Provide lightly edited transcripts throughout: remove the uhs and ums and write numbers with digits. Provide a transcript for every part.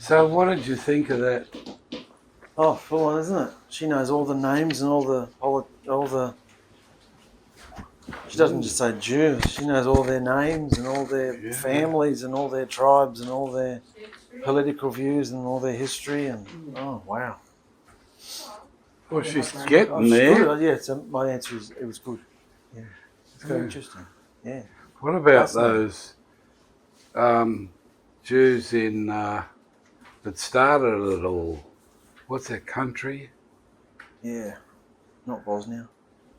So what did you think of that? Oh, full on, isn't it? She knows all the names and all the. She doesn't just say Jews. She knows all their names and all their families and all their tribes and all their political views and all their history. And oh wow. Well, she's getting there. Good. Yeah, so my answer is it was good. Yeah, it's very interesting. Yeah. What about those Jews in that started it all? What's that country? Yeah, not Bosnia.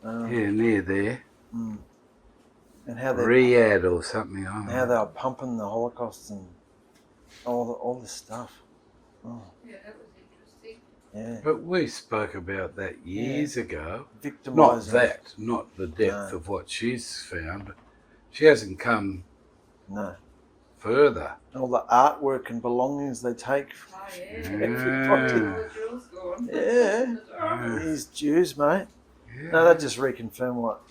Yeah, near there. Mm. And how they Riyadh or something. How they were pumping the Holocaust and all this stuff. Oh. Yeah, that was interesting. Yeah. But we spoke about that years ago. Victimising. Not the depth of what she's found. She hasn't come further. All the artwork and belongings they take. Oh, yeah. Everybody. Yeah. These Jews, mate. Yeah. No, that just reconfirmed what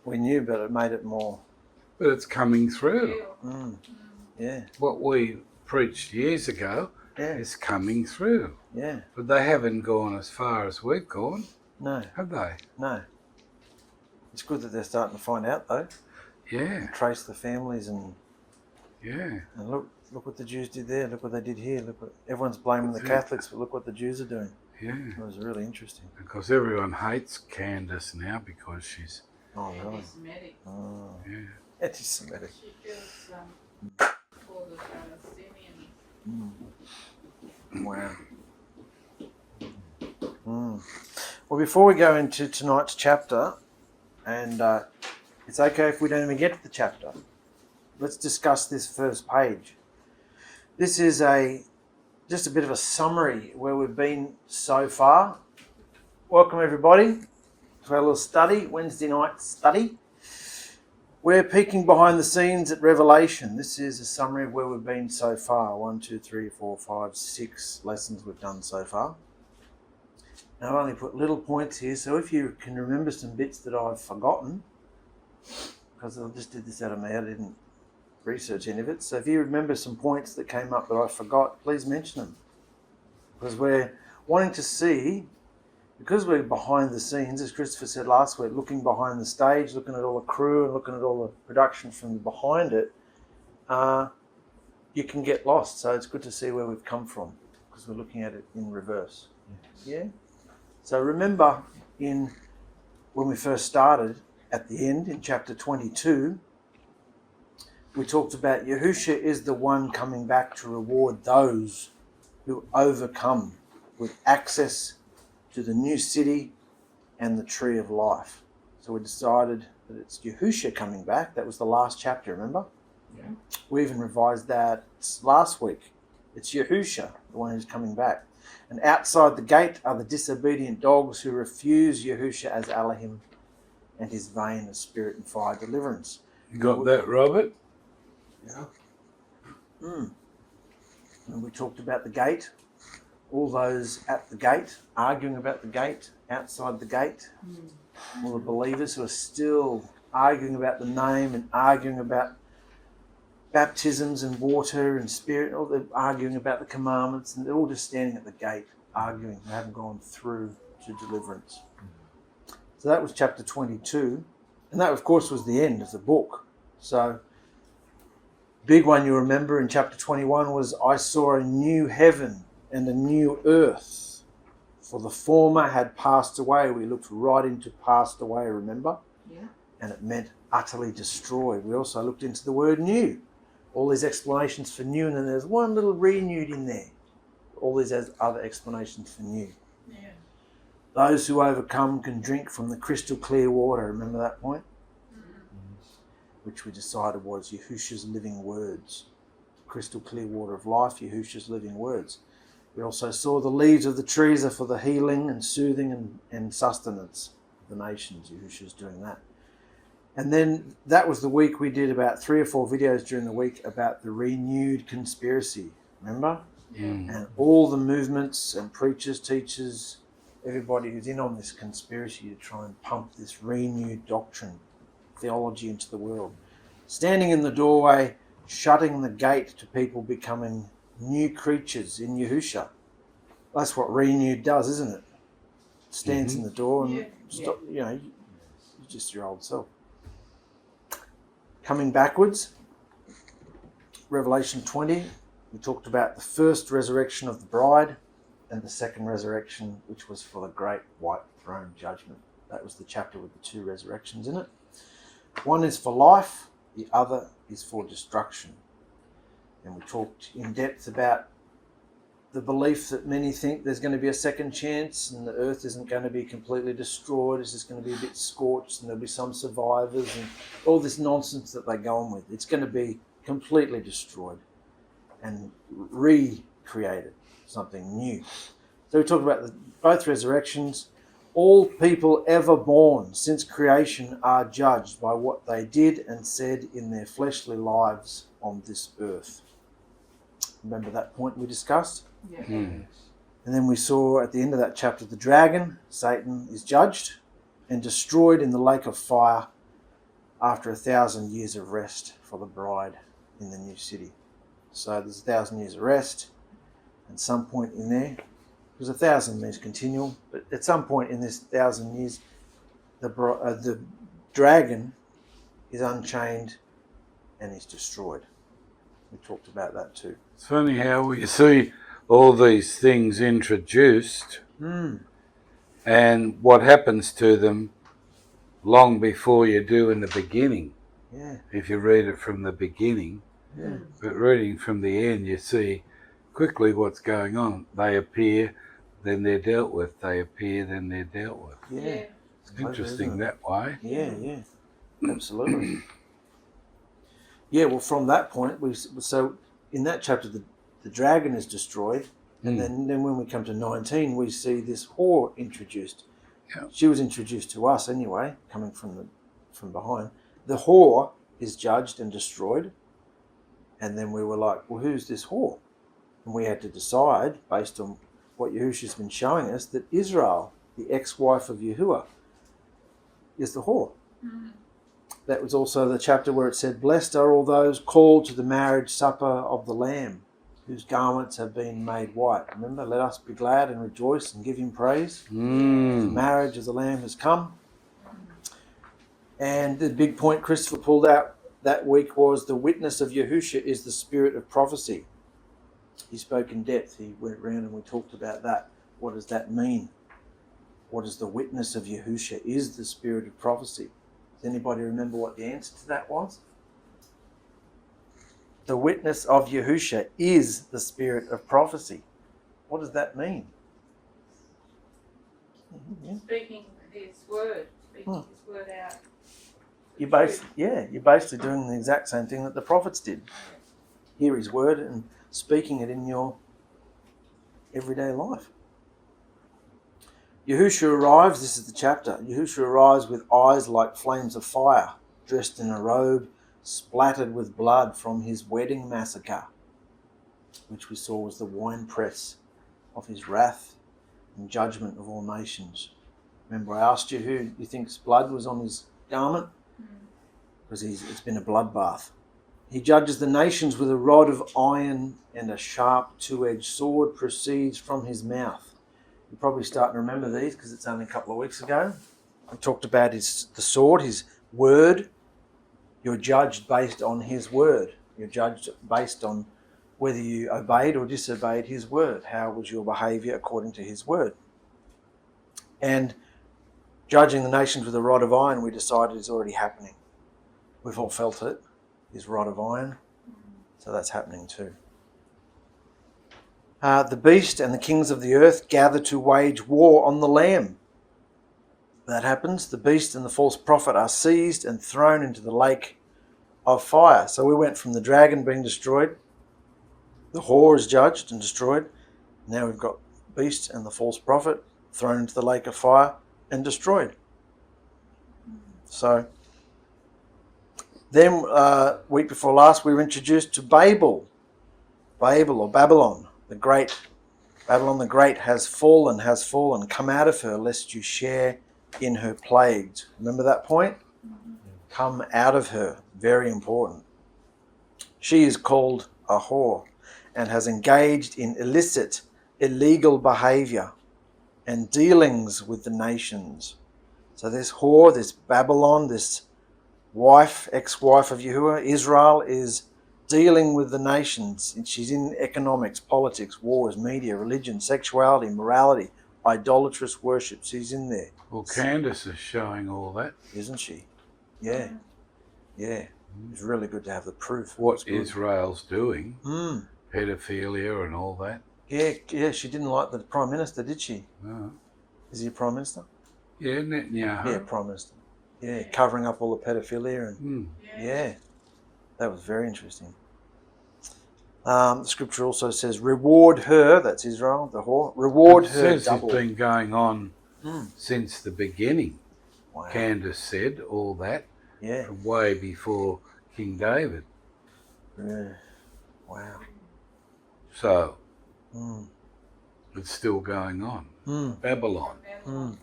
we knew, but it made it more. But it's coming through. Yeah. What we preached years ago is coming through. Yeah. But they haven't gone as far as we've gone. No. Have they? No. It's good that they're starting to find out, though. Yeah. Trace the families and Yeah. and look what the Jews did there. Look what they did here. Look what everyone's blaming the Catholics, but look what the Jews are doing. Yeah. It was really interesting. Because everyone hates Candace now because she's... Oh, really? Anti-Semitic. Oh. Yeah. Anti-Semitic. She feels for the Palestinians. Wow. Well, before we go into tonight's chapter, and it's okay if we don't even get to the chapter, let's discuss this first page. This is just a bit of a summary where we've been so far. Welcome everybody to our little study, Wednesday night study. We're peeking behind the scenes at Revelation. This is a summary of where we've been so far. 1, 2, 3, 4, 5, 6 lessons we've done so far. Now I've only put little points here, so if you can remember some bits that I've forgotten, because I just did this out of my head, I didn't research any of it. So if you remember some points that came up that I forgot, please mention them. Because we're wanting to see, because we're behind the scenes, as Christopher said last week, looking behind the stage, looking at all the crew and looking at all the production from behind it, you can get lost. So it's good to see where we've come from, because we're looking at it in reverse. Yeah? So remember when we first started, at the end, in chapter 22, we talked about Yahusha is the one coming back to reward those who overcome with access to the new city and the tree of life. So we decided that it's Yahusha coming back. That was the last chapter, remember? Yeah. We even revised that last week. It's Yahusha, the one who's coming back. And outside the gate are the disobedient dogs who refuse Yahusha as Alahim and his vein of spirit and fire deliverance. You got that, Robert? Yeah. And we talked about the gate. All those at the gate, arguing about the gate, outside the gate. All the believers who are still arguing about the name and arguing about baptisms and water and spirit, all they're arguing about the commandments, and they're all just standing at the gate, arguing. They haven't gone through to deliverance. So that was chapter 22. And that, of course, was the end of the book. So, big one you remember in chapter 21 was, I saw a new heaven and a new earth, for the former had passed away. We looked right into passed away, remember? Yeah. And it meant utterly destroyed. We also looked into the word new. All these explanations for new, and then there's one little renewed in there. All these other explanations for new. Yeah. Those who overcome can drink from the crystal clear water. Remember that point? Which we decided was Yahusha's living words. Crystal clear water of life, Yahusha's living words. We also saw the leaves of the trees are for the healing and soothing and sustenance of the nations. Yahusha's doing that. And then that was the week we did about 3 or 4 videos during the week about the renewed conspiracy. Remember? Yeah. And all the movements and preachers, teachers, everybody who's in on this conspiracy to try and pump this renewed doctrine, theology into the world. Standing in the doorway, shutting the gate to people becoming new creatures in Yahusha. That's what renewed does, isn't it? Stands in the door and stop, you're just your old self. Coming backwards, Revelation 20, we talked about the first resurrection of the bride and the second resurrection, which was for the great white throne judgment. That was the chapter with the two resurrections in it. One is for life, the other is for destruction. And we talked in depth about the belief that many think there's going to be a second chance and the earth isn't going to be completely destroyed, it's just going to be a bit scorched and there'll be some survivors and all this nonsense that they go on with. It's going to be completely destroyed and recreated, something new. So we talked about both resurrections. All people ever born since creation are judged by what they did and said in their fleshly lives on this earth. Remember that point we discussed? Yeah. And then we saw at the end of that chapter the dragon, Satan, is judged and destroyed in the lake of fire after 1,000 years of rest for the bride in the new city. So there's 1,000 years of rest, and some point in there, because 1,000 means continual, but at some point in this 1,000 years, the dragon is unchained and is destroyed. We talked about that too. It's funny how we see all these things introduced and what happens to them long before you do in the beginning. Yeah. If you read it from the beginning, but reading from the end, you see quickly what's going on. They appear, then they're dealt with. They appear, then they're dealt with. Yeah. It's interesting that way. Yeah, absolutely. Yeah, well, from that point, so in that chapter, the dragon is destroyed, and then when we come to 19, we see this whore introduced. Yeah. She was introduced to us anyway, coming from behind. The whore is judged and destroyed, and then we were like, well, who's this whore? And we had to decide, based on what Yahusha's been showing us, that Israel, the ex-wife of Yahuah, is the whore. That was also the chapter where it said, blessed are all those called to the marriage supper of the Lamb, whose garments have been made white. Remember, let us be glad and rejoice and give him praise. The marriage of the Lamb has come. And the big point Christopher pulled out that week was the witness of Yahusha is the spirit of prophecy. He spoke in depth. He went around and we talked about that. What does that mean? What is the witness of Yahusha is the spirit of prophecy? Does anybody remember what the answer to that was? The witness of Yahusha is the spirit of prophecy. What does that mean? Speaking his word out. You're basically doing the exact same thing that the prophets did. Hear his word and speaking it in your everyday life. Yahusha arrives, this is the chapter, Yahusha arrives with eyes like flames of fire, dressed in a robe, splattered with blood from his wedding massacre, which we saw was the winepress of his wrath and judgment of all nations. Remember I asked you who you think's blood was on his garment? Because it's been a bloodbath. He judges the nations with a rod of iron, and a sharp two-edged sword proceeds from his mouth. You're probably starting to remember these because it's only a couple of weeks ago. I talked about the sword, his word. You're judged based on his word. You're judged based on whether you obeyed or disobeyed his word. How was your behaviour according to his word? And judging the nations with a rod of iron, we decided is already happening. We've all felt it, his rod of iron. So that's happening too. The beast and the kings of the earth gather to wage war on the Lamb. That happens. The beast and the false prophet are seized and thrown into the lake of fire. So we went from the dragon being destroyed. The whore is judged and destroyed. Now we've got the beast and the false prophet thrown into the lake of fire and destroyed. So then, week before last, we were introduced to Babel or Babylon, the Great. Babylon the Great has fallen, come out of her, lest you share in her plagues. Remember that point? Come out of her, very important. She is called a whore. and has engaged in illicit, illegal behavior and dealings with the nations. So this whore, this Babylon, this wife, ex-wife of Yahuah, Israel, is dealing with the nations. She's in economics, politics, wars, media, religion, sexuality, morality, idolatrous worship. She's in there. Well, Candace is showing all that. Isn't she? Yeah. Yeah. It's really good to have the proof. What Israel's doing, Mm. pedophilia and all that. Yeah, she didn't like the Prime Minister, did she? No. Is he a Prime Minister? Yeah, Netanyahu. Yeah, Prime Minister. Yeah, covering up all the pedophilia and yeah, that was very interesting. The scripture also says, "Reward her." That's Israel, the whore. Reward It her says double. it's been going on since the beginning. Wow. Candace said all that Yeah. from way before King David. Yeah. Wow. So Mm. it's still going on. Mm. Babylon. Mm.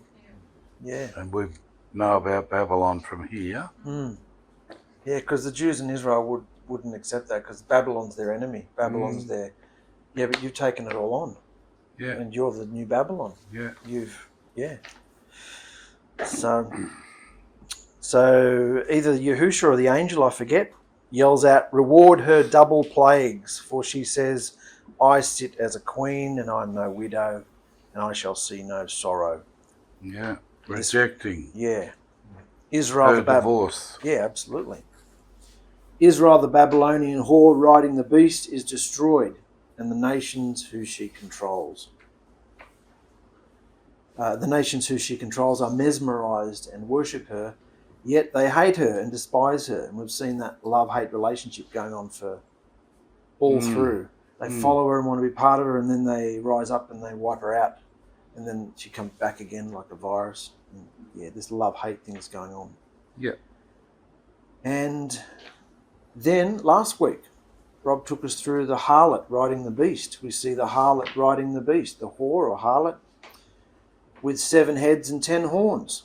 Yeah. And we know about Babylon from here. Mm. Yeah, because the Jews in Israel wouldn't accept that because Babylon's their enemy. Babylon's their... Yeah, but you've taken it all on. Yeah. And you're the new Babylon. Yeah. Yeah. So either Yahusha or the angel, I forget, yells out, "Reward her double plagues, for she says, I sit as a queen and I'm no widow, and I shall see no sorrow." Yeah. Rejecting Yeah. Israel her the Babylon. divorce. Yeah, absolutely. Israel the Babylonian whore riding the beast is destroyed, and the nations who she controls. The nations who she controls are mesmerized and worship her, yet they hate her and despise her. And we've seen that love-hate relationship going on for all through. They follow her and want to be part of her, and then they rise up and they wipe her out. And then she comes back again like a virus. And yeah, this love-hate thing is going on. Yeah. And then last week, Rob took us through the harlot riding the beast. We see the harlot riding the beast, the whore or harlot, with 7 heads and 10 horns.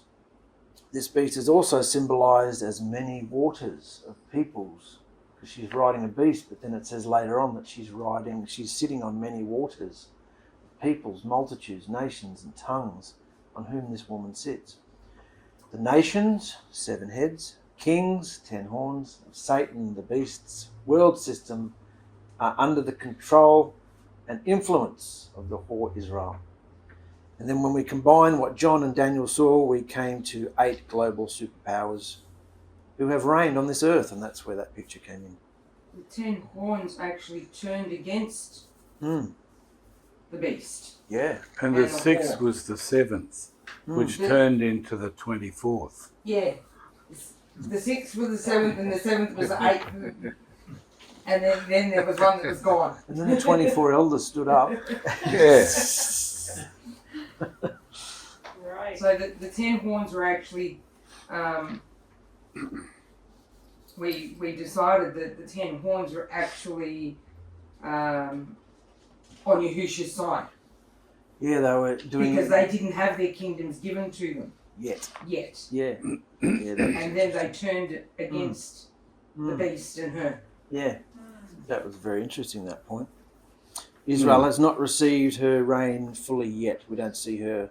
This beast is also symbolized as many waters of peoples, because she's riding a beast, but then it says later on that she's sitting on many waters, peoples, multitudes, nations, and tongues, on whom this woman sits. The nations, 7 heads, kings, 10 horns, of Satan, the beast's world system, are under the control and influence of the whore Israel. And then when we combine what John and Daniel saw, we came to 8 global superpowers who have reigned on this earth, and that's where that picture came in. The 10 horns actually turned against the beast. Yeah. And the 6th was the 7th, which turned into the 24th. Yeah. The 6th was the 7th and the 7th was the 8th. And then there was one that was gone. And then the 24 elders stood up. Yeah. Right. So the 10 horns were actually, we decided that the 10 horns were actually on Yahusha's side. Yeah, they were doing Because they didn't have their kingdoms given to them yet. yet. Yeah. Yeah, that was And then they turned it against the beast and her. Yeah. That was very interesting, that point. Israel has not received her reign fully yet. We don't see her,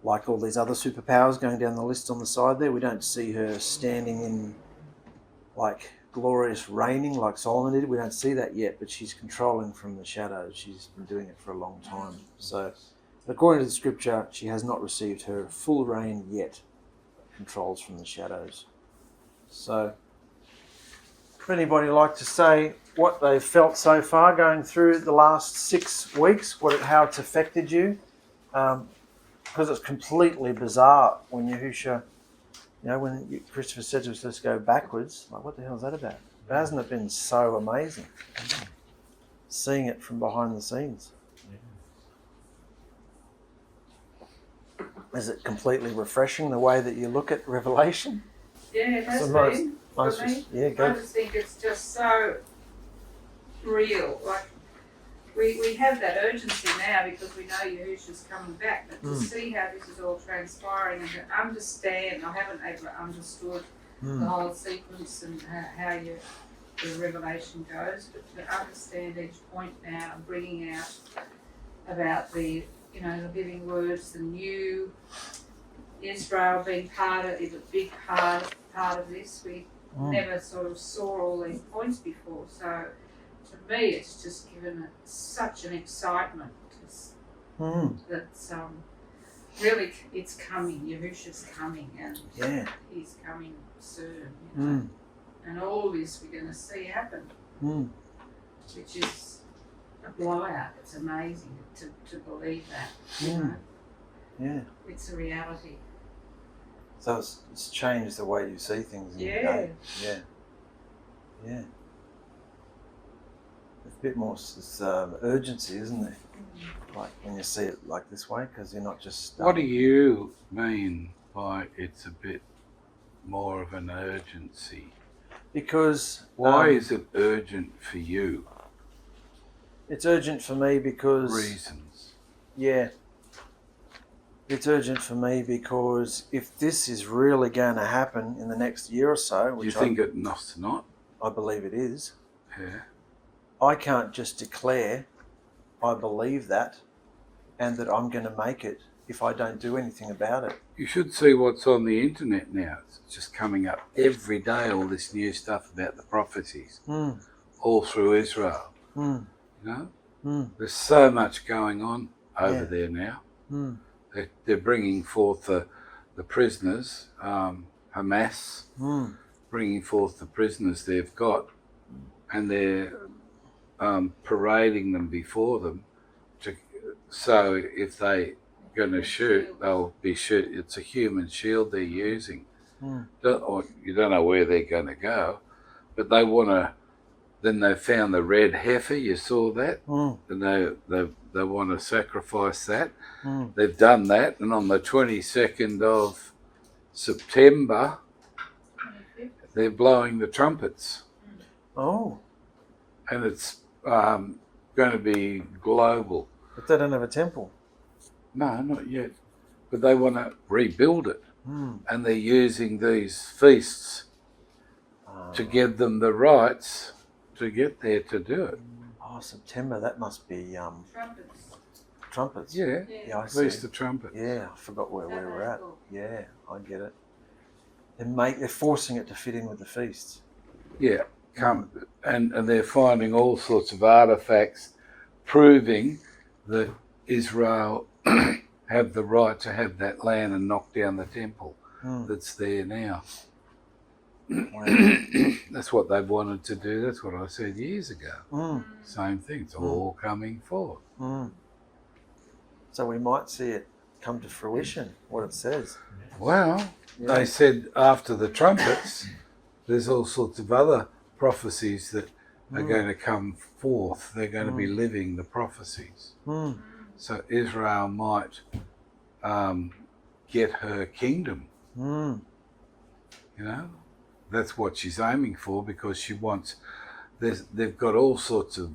like all these other superpowers going down the list on the side there, we don't see her standing in like glorious reigning like Solomon did. We don't see that yet, but she's controlling from the shadows. She's been doing it for a long time. So according to the scripture, she has not received her full reign yet. Controls from the shadows. So would anybody like to say what they've felt so far going through the last 6 weeks, how it's affected you? Because it's completely bizarre when Yahusha, when Christopher said to us, let's go backwards, like what the hell is that about? Hasn't it been so amazing? Seeing it from behind the scenes. Is it completely refreshing the way that you look at Revelation? Yeah, it has So been for most me. yeah, I go. just think it's just so real. Like we have that urgency now because we know Yahusha's coming back, but to see how this is all transpiring and to understand, I haven't ever understood the whole sequence and how you the revelation goes, but to understand each point now and bringing out about the living words, the new Israel being part of it, a big part of this. We never sort of saw all these points before, so to me it's just given it such an excitement that really it's coming. Yahusha's coming, and he's coming soon. And all this we're going to see happen, which is a blowout. It's amazing to believe that. You know? Yeah. It's a reality. So it's changed the way you see things in your day. Yeah. Yeah. There's a bit more urgency, isn't there? Like when you see it like this way, because you're not just... What do you mean by it's a bit more of an urgency? Because... Why is it urgent for you? It's urgent for me because... Reasons. Yeah. It's urgent for me because if this is really going to happen in the next year or so... Do you think it's not? I believe it is. Yeah. I can't just declare I believe that and that I'm going to make it if I don't do anything about it. You should see what's on the internet now. It's just coming up every day, all this new stuff about the prophecies, all through Israel. You know? There's so much going on over there now. They're bringing forth the prisoners, Hamas, bringing forth the prisoners they've got, and they're parading them before them. So if they're going to shoot, they'll be shoot. It's a human shield they're using. You don't know where they're going to go, but they want to. Then they found the red heifer. You saw that, and they want to sacrifice that. They've done that, and on the 22nd of September, they're blowing the trumpets. Oh. And it's going to be global. But they don't have a temple. No, not yet. But they want to rebuild it. And they're using these feasts to give them the rights to get there to do it. Oh, September, that must be... Trumpets. Yeah, I see. Feast of Trumpets. Yeah, I forgot where we're at. Yeah, I get it. They're forcing it to fit in with the feasts. Yeah, and they're finding all sorts of artifacts proving that Israel have the right to have that land and knock down the temple that's there now. That's what they've wanted to do. That's what I said years ago. Same thing. It's all coming forth. So we might see it come to fruition, what it says. Well, they said after the trumpets, there's all sorts of other prophecies that are going to come forth. They're going to be living the prophecies. So Israel might get her kingdom. You know, that's what she's aiming for, because she wants. They've got all sorts of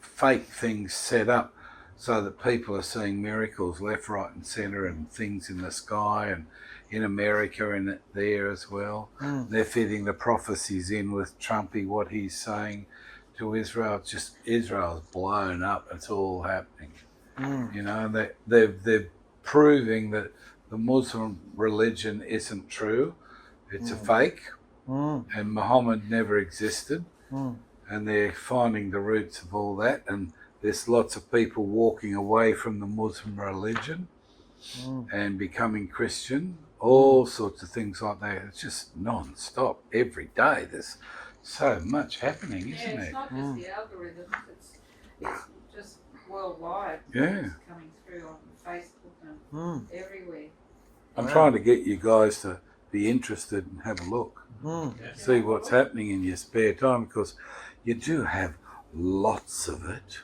fake things set up so that people are seeing miracles left, right, and centre, and things in the sky and in America and there as well. They're fitting the prophecies in with Trumpy, what he's saying to Israel. It's just Israel's blown up. It's all happening. You know, and they're proving that the Muslim religion isn't true. It's a fake, and Muhammad never existed. And they're finding the roots of all that, and there's lots of people walking away from the Muslim religion and becoming Christian, all sorts of things like that. It's just non-stop, every day. There's so much happening, isn't it? It's not just the algorithms, it's just worldwide. Yeah. It's coming through on Facebook and everywhere. I'm trying to get you guys to be interested and have a look, see what's happening in your spare time, because you do have lots of it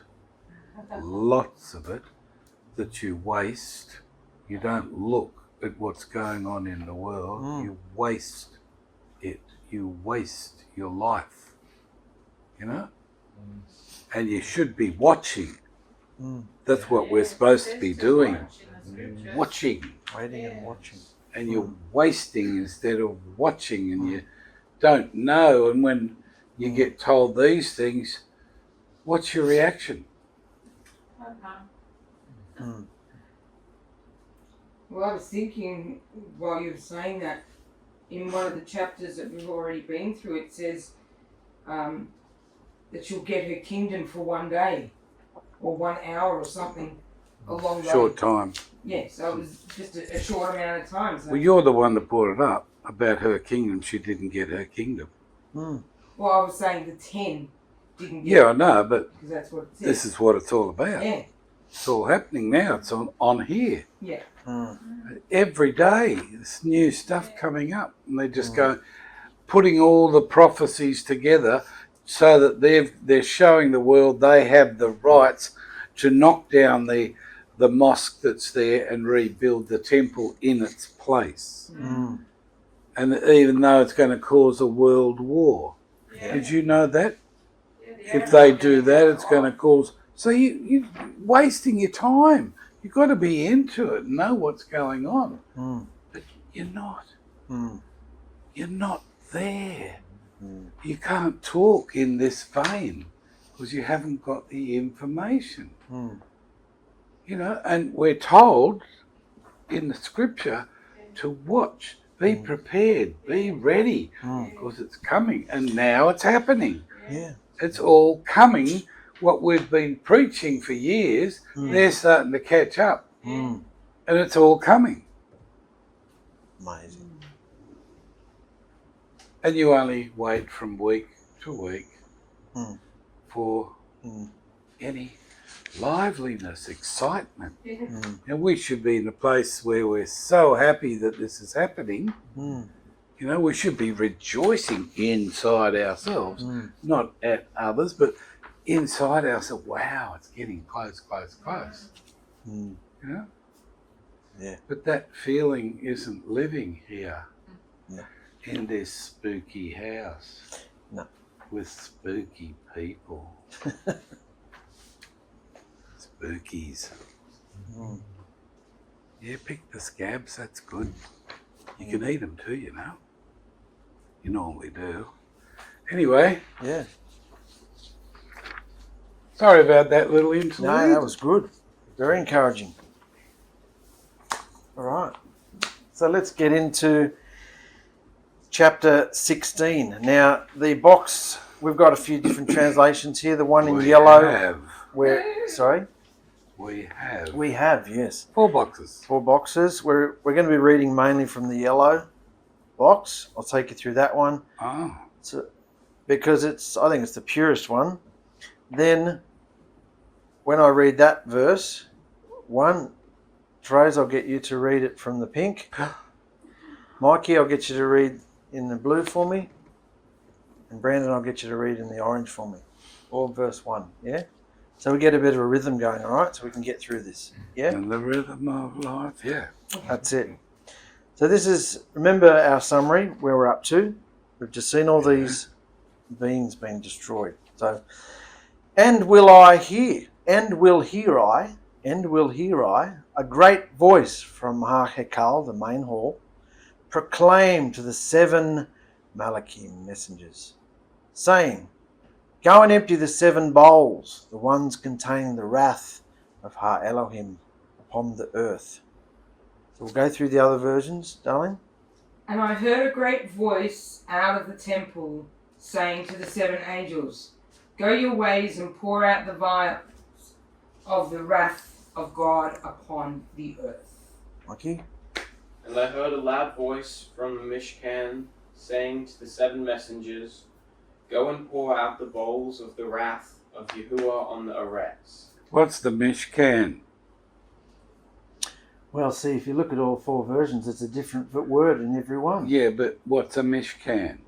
that you waste. You don't look at what's going on in the world. You waste it. You waste your life, you know? And you should be watching. That's what we're supposed to be doing. Watching. Waiting and watching. And you're wasting instead of watching, and you don't know. And when you get told these things, what's your reaction? Well, I was thinking while you were saying that, in one of the chapters that we've already been through, it says that she'll get her kingdom for one day or 1 hour or something along the Short time. Yeah, so it was just a short amount of time. So. Well, you're the one that brought it up about her kingdom. She didn't get her kingdom. Well, I was saying the 10 didn't get Yeah, I know, but because that's what it says. this is what it's all about. Yeah, It's all happening now. It's on here. yeah. Every day, there's new stuff coming up. And they just go, putting all the prophecies together so that they're showing the world they have the rights to knock down the mosque that's there and rebuild the temple in its place. And even though it's going to cause a world war. Did you know that? If they do that, it's going to cause... So you're wasting your time. You've got to be into it and know what's going on. But you're not. You're not there. You can't talk in this vein because you haven't got the information. You know, and we're told in the scripture to watch, be prepared, be ready, because it's coming. And now it's happening. Yeah. It's all coming. What we've been preaching for years, they're starting to catch up. And it's all coming. Amazing. And you only wait from week to week for any liveliness, excitement. And we should be in a place where we're so happy that this is happening. You know, we should be rejoicing inside ourselves, not at others, but inside ourselves. Wow, it's getting close, close, close. You know? Yeah. But that feeling isn't living here. No. In this spooky house. No. With spooky people. Spookies. Yeah, pick the scabs, that's good. You can eat them too, you know. You normally do. Anyway. Yeah. Sorry about that little interlude. No, that was good. Very encouraging. All right. So let's get into chapter 16. Now, the box, we've got a few different translations here. The one in yellow. Sorry? We have. We have, yes. 4 boxes. 4 boxes. We're going to be reading mainly from the yellow box. I'll take you through that one. Oh. So, because I think it's the purest one. Then, when I read that verse, Trace, I'll get you to read it from the pink. Mikey, I'll get you to read in the blue for me. And Brandon, I'll get you to read in the orange for me. Or verse 1, yeah? So we get a bit of a rhythm going, all right? So we can get through this, yeah? And the rhythm of life, yeah. That's it. So this is, remember our summary, where we're up to. We've just seen all these beings being destroyed. So, and will hear I, a great voice from 𝗪𝗪𝗪𝗪, the main hall, proclaim to the 7 Malachim messengers, saying, go and empty the 7 bowls, the ones containing the wrath of Elohim upon the earth. So we'll go through the other versions, darling. And I heard a great voice out of the temple saying to the 7 angels, go your ways and pour out the vials of the wrath of God upon the earth. Mikey? And I heard a loud voice from the Mishkan saying to the 7 messengers, go and pour out the bowls of the wrath of Yahuah on the Arets. What's the Mishkan? Well, see, if you look at all 4 versions, it's a different word in every one. Yeah, but what's a Mishkan?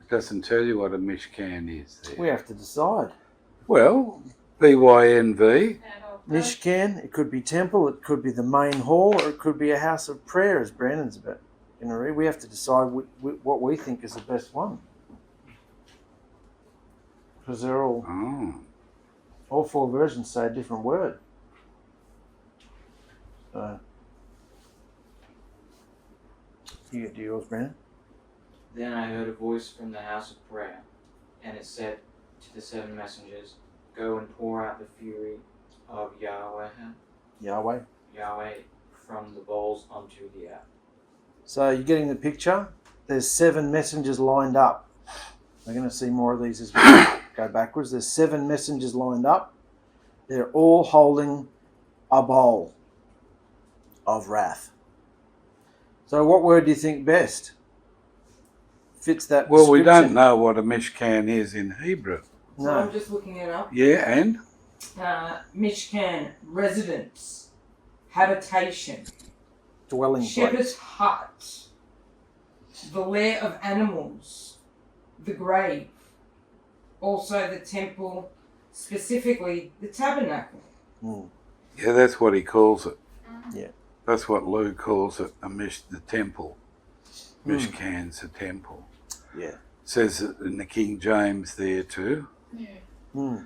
It doesn't tell you what a Mishkan is there. We have to decide. Well, BYNV. Mishkan, it could be temple, it could be the main hall, or it could be a house of prayer, as Brandon's about going to read. We have to decide what we think is the best one. Because they're all 4 versions say a different word. So, you get to yours, Brandon. Then I heard a voice from the house of prayer. and it said to the 7 messengers, "Go and pour out the fury of Yahweh. Yahweh from the bowls onto the earth." So you're getting the picture? There's 7 messengers lined up. We're going to see more of these as we go backwards. There's 7 messengers lined up. They're all holding a bowl of wrath. So what word do you think best fits that Well, we description? don't know what a mishkan is in Hebrew. So No. I'm just looking it up. Yeah, and? Mishkan, residence, habitation, Dwelling place. shepherd's hut, the lair of animals, the grave, also the temple, specifically the tabernacle. Yeah, that's what he calls it. Yeah. That's what Lou calls it, the temple. Mishkan's a temple. Yeah. Says it in the King James there too. Yeah.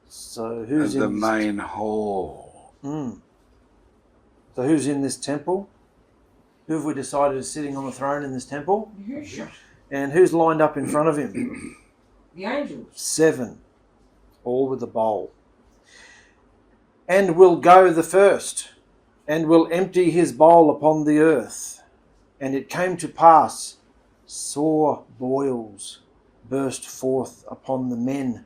So who's the in main hall. So who's in this temple? Who have we decided is sitting on the throne in this temple? Yahusha. And who's lined up in front of him? The angels. 7, all with a bowl. And will go the first, and will empty his bowl upon the earth. And it came to pass, sore boils burst forth upon the men.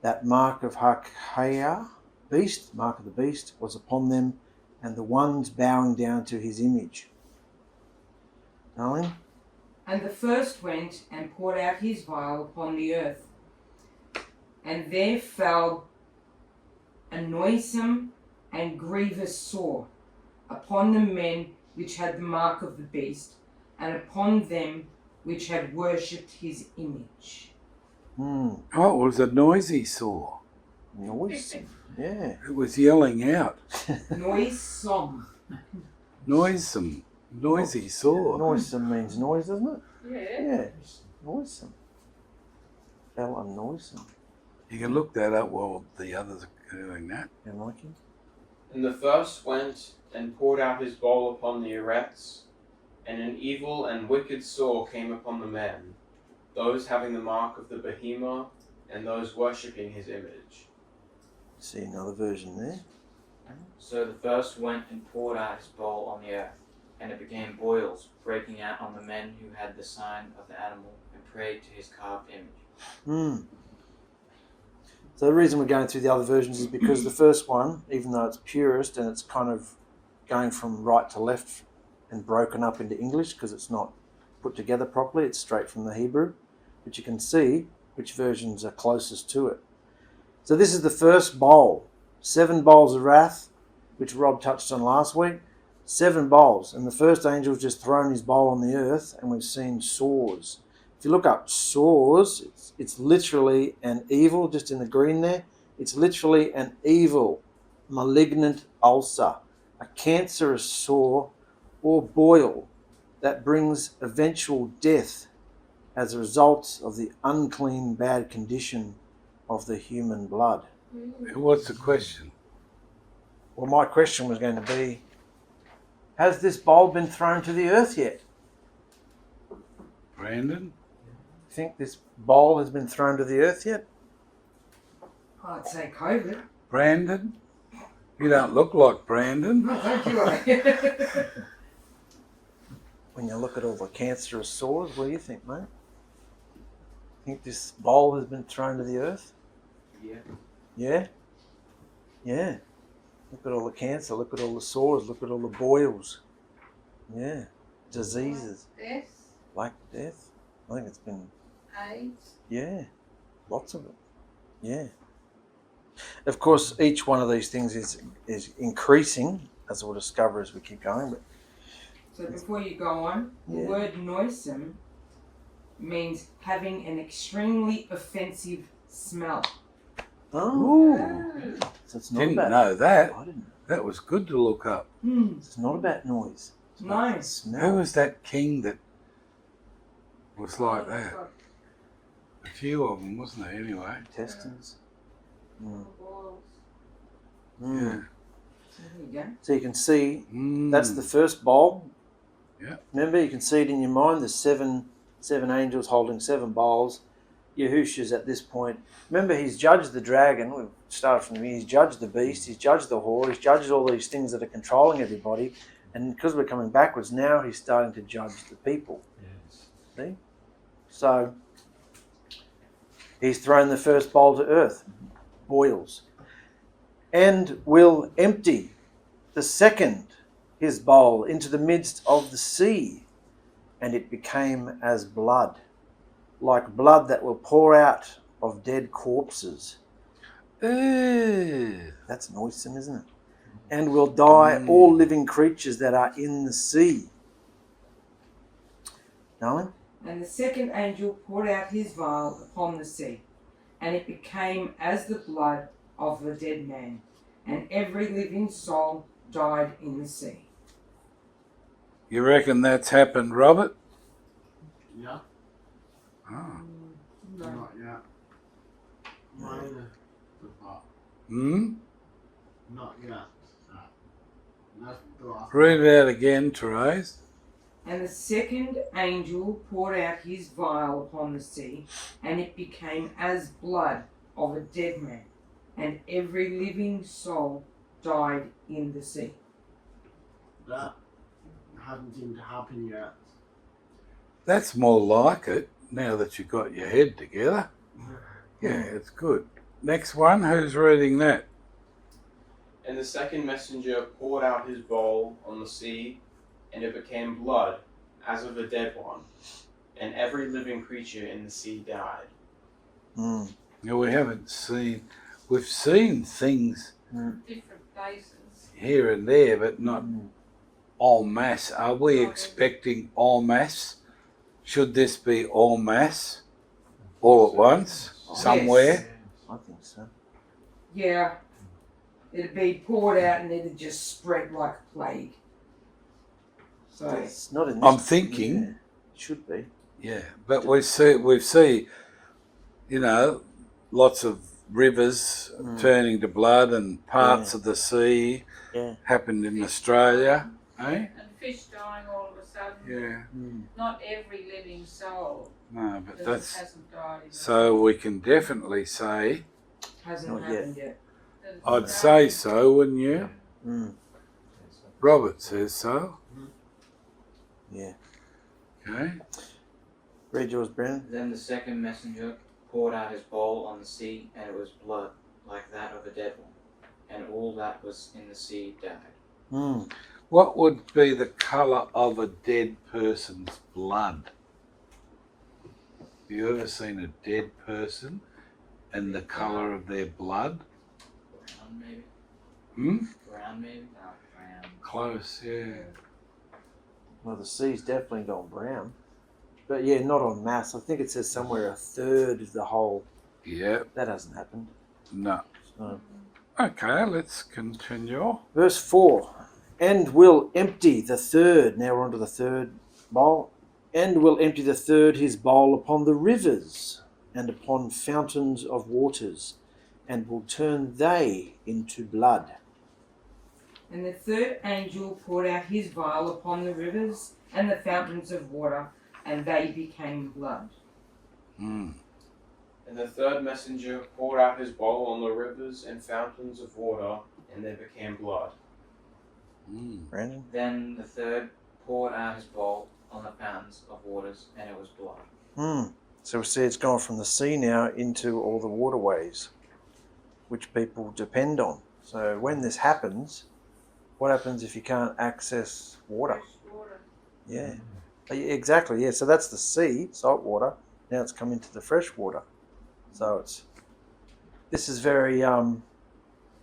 That mark of 𝗥𝗑𝗪, beast, mark of the beast, was upon them, and the ones bowing down to his image. Alahim? And the first went and poured out his vial upon the earth. And there fell a noisome and grievous sore upon the men which had the mark of the beast, and upon them which had worshipped his image. Oh, it was a noisy saw. Noisome. Yeah. It was yelling out. Noisome. Noisome. Noisy saw. Noisome means noise, doesn't it? Yeah. Yeah. Noisome. Fella noisome. You can look that up while the others are doing that. You like him? And the first went and poured out his bowl upon the eretz, and an evil and wicked sore came upon the men, those having the mark of the behemoth, and those worshipping his image. See another version there. So the first went and poured out his bowl on the earth, and it became boils breaking out on the men who had the sign of the animal and prayed to his carved image. So the reason we're going through the other versions is because the first one, even though it's purest and it's kind of going from right to left and broken up into English because it's not put together properly, it's straight from the Hebrew, but you can see which versions are closest to it. So this is the first bowl, 7 bowls of wrath, which Rob touched on last week. 7 bowls, and the first angel's just thrown his bowl on the earth, and we've seen sores. If you look up sores, it's literally an evil, just in the green there, it's literally an evil, malignant ulcer, a cancerous sore or boil that brings eventual death as a result of the unclean, bad condition of the human blood. What's the question? Well, my question was going to be, has this bowl been thrown to the earth yet? Brandon? You think this bowl has been thrown to the earth yet? I'd say COVID. Brandon? You don't look like Brandon. No, thank you. When you look at all the cancerous sores, what do you think, mate? Think this bowl has been thrown to the earth? Yeah. Yeah? Yeah. Look at all the cancer, look at all the sores, look at all the boils. Yeah. Diseases. Death, Like death. I think it's been, AIDS. yeah, lots of it. Yeah. Of course, each one of these things is increasing, as we'll discover as we keep going. But So before you go on, the Yeah. word noisome means having an extremely offensive smell. oh, Ooh. so it's not Didn't about. know that. I didn't know. That was good to look up. It's not about noise. It's about No. the smell. Who was that king that was like that? A few of them, wasn't there, anyway? Intestines. Boils. Mm. So there you go. So you can see Mm. that's the first bowl. Yeah. Remember, you can see it in your mind. There's seven angels holding 7 bowls, Yahusha's at this point. Remember, he's judged the dragon. We've started from here. He's judged the beast. He's judged the whore. He's judged all these things that are controlling everybody. And because we're coming backwards, now he's starting to judge the people. Yes. See? So, he's thrown the first bowl to earth, boils, and will empty the second, his bowl, into the midst of the sea, and it became as blood, like blood that will pour out of dead corpses. That's noisome, isn't it? And will die all living creatures that are in the sea. Knowing? And the second angel poured out his vial upon the sea, and it became as the blood of the dead man, and every living soul died in the sea. You reckon that's happened, Robert? Yeah. Oh. Not yet. Not yet. That's the Read it out again, Therese. And the second angel poured out his vial upon the sea, and it became as blood of a dead man, and every living soul died in the sea. That hasn't seemed to happen yet. That's more like it, now that you've got your head together. Yeah, it's good. Next one, who's reading that? And the second messenger poured out his bowl on the sea, and it became blood, as of a dead one, and every living creature in the sea died. No, we've seen things Different places. here and there, but not en masse. Are we expecting en masse? Should this be en masse? All at once? Somewhere? I think so. Yeah, it'd be poured out and it'd just spread like a plague. So It's not in this. I'm thinking. Yeah, it should be. Yeah, but we see, you know, lots of rivers turning to blood and parts of the sea happened in Australia, eh? And fish dying all of a sudden. Yeah. Not every living soul No, but hasn't died. so we can definitely say, hasn't Not happened yet. I'd say so, wouldn't you? Robert says so. Yeah. Okay. Read yours, Brennan. Then the second messenger poured out his bowl on the sea, and it was blood, like that of a dead one, and all that was in the sea died. What would be the colour of a dead person's blood? Have you ever seen a dead person and the colour of their blood? Brown, maybe? Brown, maybe? Brown. Close, yeah. Well, the sea's definitely gone brown. But yeah, not en masse. I think it says somewhere a third of the whole. Yeah, That hasn't happened. no. So. Okay, let's continue. Verse 4. And will empty the third. Now we're on to the third bowl. And will empty the third his bowl upon the rivers and upon fountains of waters, and will turn they into blood. And the third angel poured out his vial upon the rivers and the fountains of water, and they became blood. And the third messenger poured out his bowl on the rivers and fountains of water, and they became blood. Brandon? Then the third poured out his bowl on the fountains of waters, and it was blood. So we see it's gone from the sea now into all the waterways, which people depend on. So when this happens, what happens if you can't access water? Fresh water. Yeah. Exactly, yeah. So that's the sea, salt water. Now it's come into the fresh water. So this is very,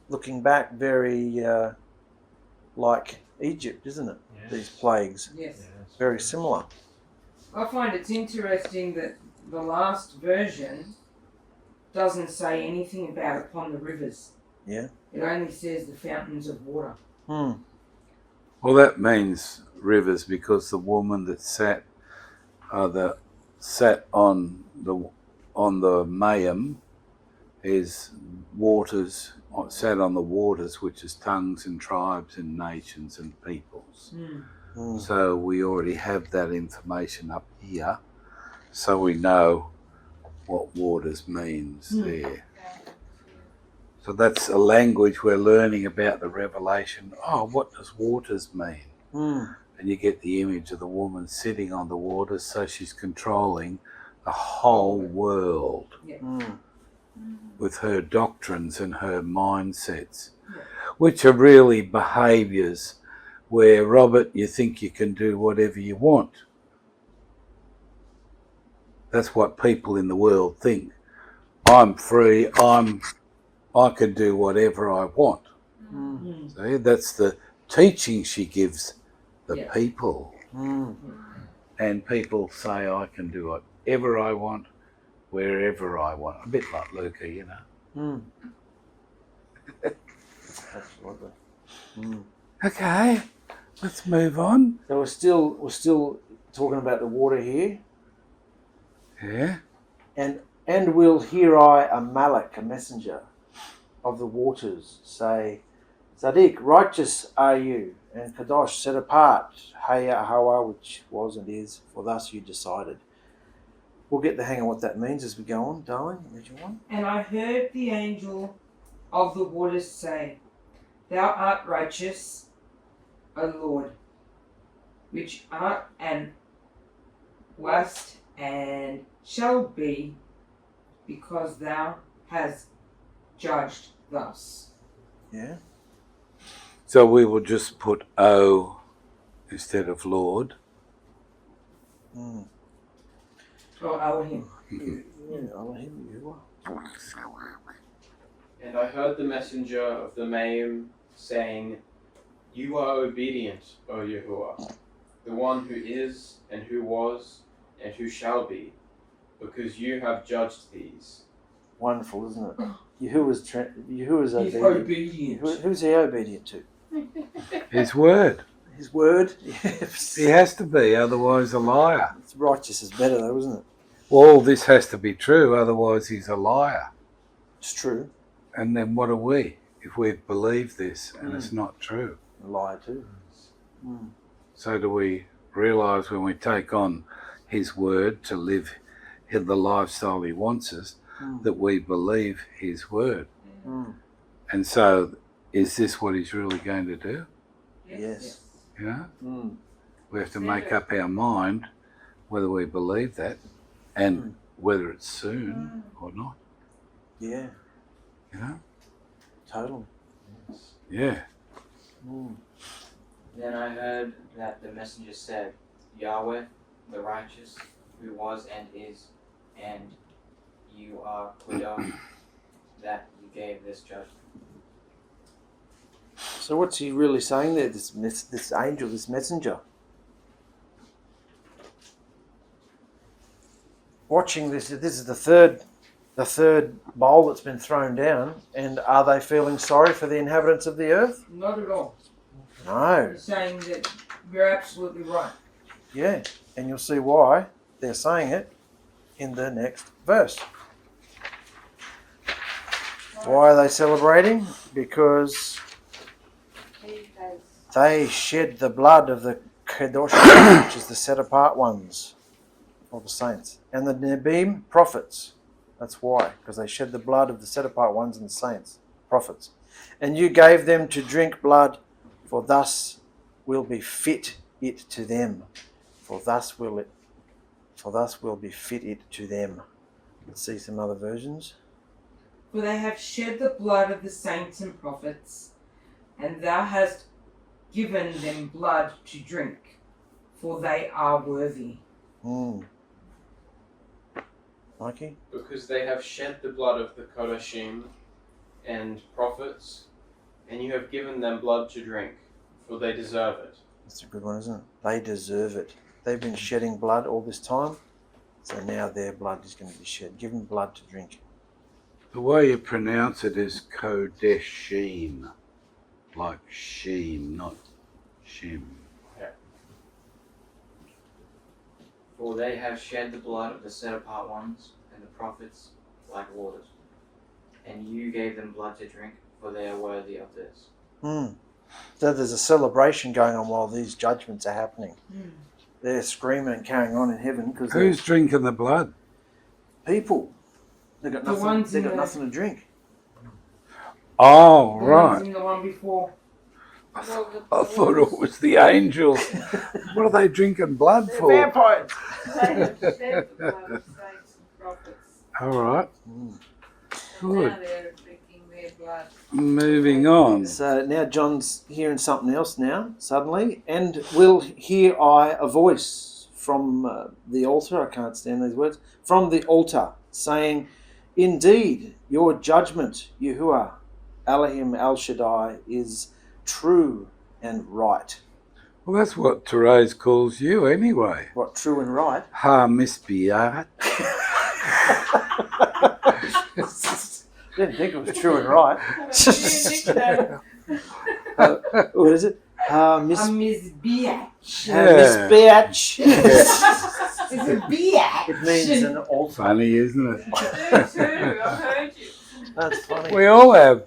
looking back, very like Egypt, isn't it? Yes. These plagues. Yes. Very similar. I find it's interesting that the last version doesn't say anything about upon the rivers. Yeah. It only says the fountains of water. Well, that means rivers because the woman that sat on the mayim is waters, sat on the waters, which is tongues and tribes and nations and peoples. So we already have that information up here, so we know what waters means there. So that's a language we're learning about the revelation. Oh, what does waters mean? And you get the image of the woman sitting on the waters, so she's controlling the whole world with her doctrines and her mindsets, which are really behaviours where, Robert, you think you can do whatever you want. That's what people in the world think. I'm free, I can do whatever I want. See, that's the teaching she gives the people. And people say, I can do whatever I want, wherever I want. A bit like Luca, you know. Absolutely. Okay, let's move on. So we're still talking about the water here. Yeah. And will hear I a Malak, a messenger of the waters, say, Tzaddik, righteous are you, and Kadosh, set apart, Yahuah, which was and is, for thus you decided. We'll get the hang of what that means as we go on, darling. Read your one. And I heard the angel of the waters say, Thou art righteous, O Lord, which art and wast and shall be, because thou hast judged thus. Yeah. So we will just put O instead of Lord. Or Alahim. Yeah, Alahim, Yahuah. And I heard the messenger of the Mayim saying, You are obedient, O Yahuah, the one who is, and who was, and who shall be, because you have judged these. Wonderful, isn't it? Yahuah's He's obedient. obedient. Who's he obedient to? His word. His word? Yes. He has to be, otherwise a liar. It's righteous is better though, isn't it? Well, this has to be true, otherwise he's a liar. It's true. And then what are we if we've believed this and it's not true? A liar too. So do we realise when we take on his word to live in the lifestyle he wants us, that we believe his word? And so is this what he's really going to do? Yes. You know? We have to make up our mind whether we believe that and whether it's soon or not. Yeah. You know? Totally. Yeah. Then I heard that the messenger said, Yahweh, the righteous, who was and is, and you are Kadosh, that you gave this judgment. So what's he really saying there? This angel, this messenger. Watching this is the third bowl that's been thrown down, and are they feeling sorry for the inhabitants of the earth? Not at all. No. He's saying that you're absolutely right. Yeah, and you'll see why they're saying it in the next verse. Why are they celebrating? Because they shed the blood of the Kadosh, which is the set apart ones, or the saints, and the Nebim prophets. That's why, because they shed the blood of the set apart ones and the saints, prophets. And you gave them to drink blood, for thus will be fit it to them. For thus will be fit it to them. Let's see some other versions. For they have shed the blood of the saints and prophets, and thou hast given them blood to drink, for they are worthy. Mikey? Because they have shed the blood of the Kodashim and prophets, and you have given them blood to drink, for they deserve it. That's a good one, isn't it? They deserve it. They've been shedding blood all this time, so now their blood is going to be shed. Give them blood to drink. The way you pronounce it is Kodeshim, like Sheem, not Shim. For they have shed the blood of the set apart ones and the prophets like waters. And you gave them blood to drink, for they are worthy of this. So there's a celebration going on while these judgments are happening. They're screaming and carrying on in heaven because Who's drinking the blood? people. They've got The nothing. ones They've in got the- nothing to drink. Oh, The right. ones in the one before. I thought it was the angels. What are they drinking blood They're for? vampires. They have shed the blood of saints and prophets. All right. And Good. now they're drinking their blood. Moving on. So now John's hearing something else now, suddenly. And will hear I a voice from the altar, I can't stand these words, from the altar, saying, indeed, your judgment, Yahuah, Alahim al-Shaddai, is true and right. Well, that's what Therese calls you anyway. What, true and right? 𝗪𝗡𝗧𝗏. Didn't think it was true and right. What is it? Miss Mizbeach. Bitch. It's a biatch. It means an altar. Funny, isn't it? You do too, I've heard you. That's funny. We all have.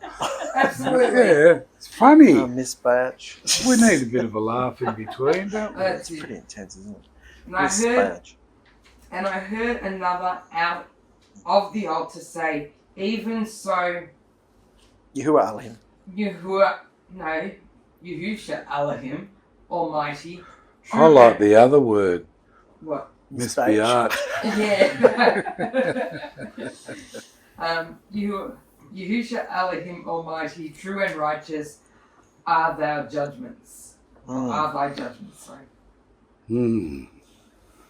Absolutely. Yeah, it's funny. Miss Batch. We need a bit of a laugh in between, don't we? It's pretty intense, isn't it? And I Miss heard, Batch. and I heard another out of the altar say, even so, Yahuah Alahim. Yahusha Alahim, Almighty. I like the other word, What? Miss Batch. Biart. Yeah. Yahusha Alahim, Almighty, true and righteous are thou judgments. Are thy judgments, sorry. Hmm.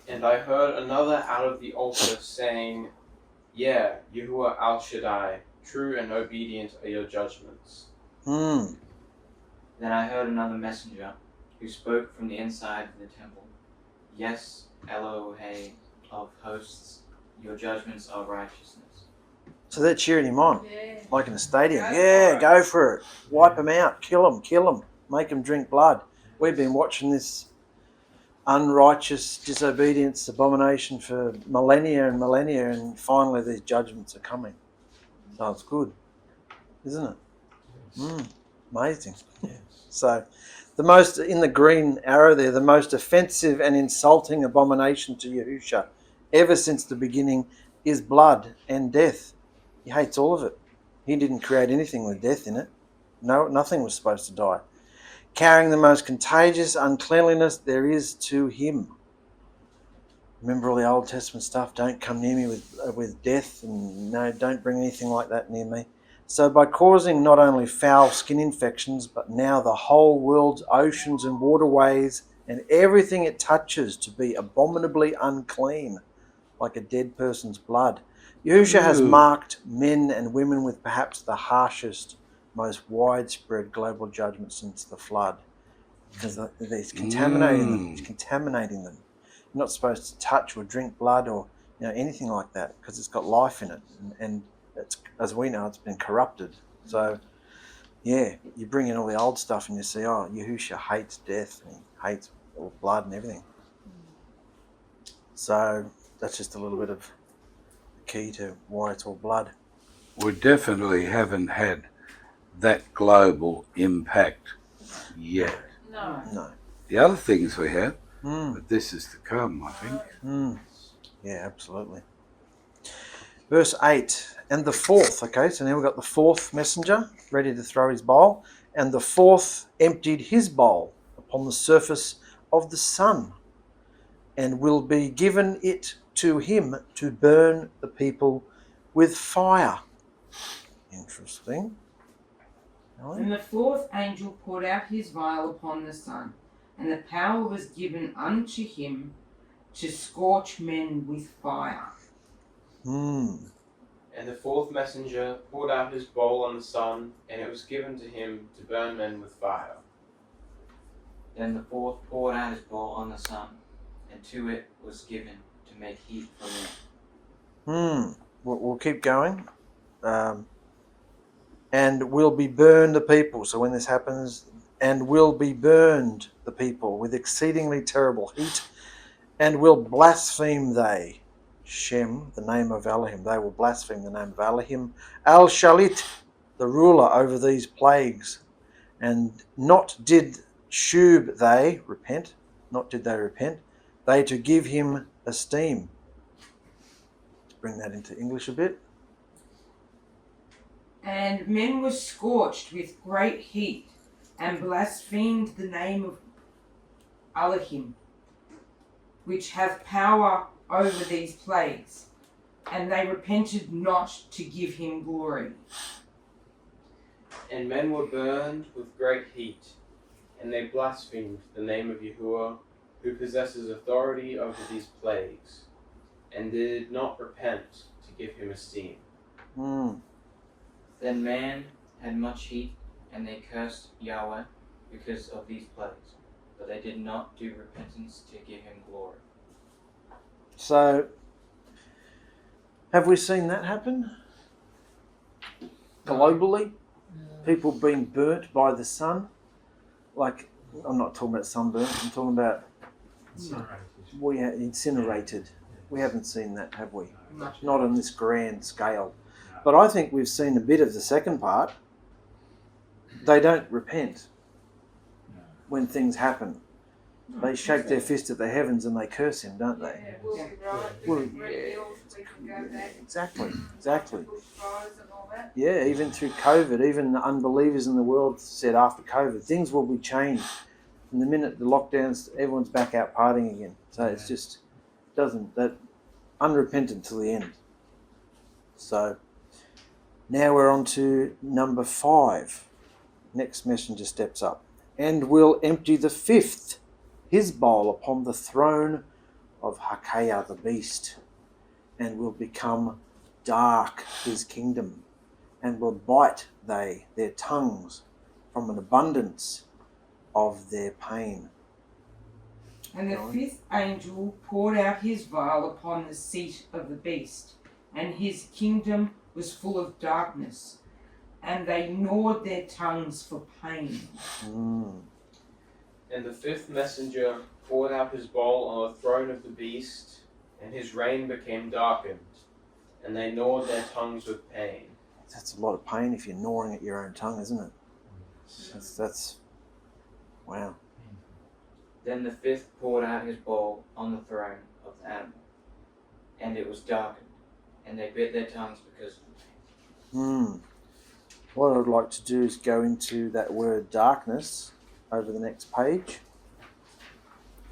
And I heard another out of the altar saying, yeah, Yahuah al-Shaddai, true and obedient are your judgments. Mm. Then I heard another messenger who spoke from the inside of the temple. Yes, Elohim of hosts, your judgments are righteousness. So they're cheering him on, Yeah. like in a stadium. Go Yeah, for it. go for it. Wipe them out. Kill them. Make them drink blood. We've been watching this unrighteous disobedience, abomination for millennia and millennia, and finally these judgments are coming. So it's good, isn't it? Amazing. Yeah. So the most, in the green arrow there, the most offensive and insulting abomination to Yahusha ever since the beginning is blood and death. He hates all of it. He didn't create anything with death in it. No, nothing was supposed to die. Carrying the most contagious uncleanliness there is to him. Remember all the Old Testament stuff? Don't come near me with death, and no, don't bring anything like that near me. So by causing not only foul skin infections, but now the whole world's oceans and waterways and everything it touches to be abominably unclean, like a dead person's blood. Yahusha has marked men and women with perhaps the harshest, most widespread global judgment since the flood, because he's contaminating them. He's contaminating them. You're not supposed to touch or drink blood or anything like that, because it's got life in it, and it's, as we know, it's been corrupted. So yeah, you bring in all the old stuff and you see, oh, Yahusha hates death and he hates all blood and everything. So that's just a little bit of key to why it's all blood. We definitely haven't had that global impact yet. No. The other things we have, Mm. but this is to come, I think. Mm. Yeah, absolutely. Verse 8, and the fourth, okay, so now we've got the fourth messenger ready to throw his bowl, and the fourth emptied his bowl upon the surface of the sun, and will be given it to him to burn the people with fire. Interesting. And the fourth angel poured out his vial upon the sun, and the power was given unto him to scorch men with fire. Hmm. And the fourth messenger poured out his bowl on the sun, and it was given to him to burn men with fire. Then the fourth poured out his bowl on the sun, and to it was given to make heat for men. We'll keep going. And will be burned the people. So when this happens, and will be burned the people with exceedingly terrible heat, and will blaspheme they, Shem, the name of Alahim. They will blaspheme the name of Alahim. Al-Shalit, the ruler over these plagues. And not did Shub they repent, not did they repent, they to give him esteem. Let's bring that into English a bit. And men were scorched with great heat, and blasphemed the name of Alahim, which hath power over these plagues, and they repented not to give him glory. And men were burned with great heat, and they blasphemed the name of Yahuah, who possesses authority over these plagues, and did not repent to give him esteem. Then man had much heat, and they cursed Yahweh because of these plagues, but they did not do repentance to give him glory. So, have we seen that happen? Globally? People being burnt by the sun? Like, I'm not talking about sunburnt, I'm talking about incinerated. We haven't seen that, have we? Not on this grand scale. But I think we've seen a bit of the second part. They don't repent when things happen. They shake their fist at the heavens and they curse him, don't they? Yeah, we'll be right. Well, Red hills, we can go back. Exactly. Bushfires and all that. Yeah, even through COVID, even the unbelievers in the world said after COVID, things will be changed. From the minute the lockdowns, everyone's back out partying again. So it's just that unrepentant till the end. So now we're on to number 5. Next messenger steps up and will empty the 5th, his bowl upon the throne of 𝗪𝗪𝗪 the beast, and will become dark his kingdom, and will bite they their tongues from an abundance of their pain. And the 5th angel poured out his vial upon the seat of the beast, and his kingdom was full of darkness, and they gnawed their tongues for pain. And the 5th messenger poured out his bowl on the throne of the beast, and his reign became darkened, and they gnawed their tongues with pain. That's a lot of pain if you're gnawing at your own tongue, isn't it? That's wow. Then the 5th poured out his bowl on the throne of the animal, and it was darkened, and they bit their tongues because of the pain. What I'd like to do is go into that word darkness over the next page.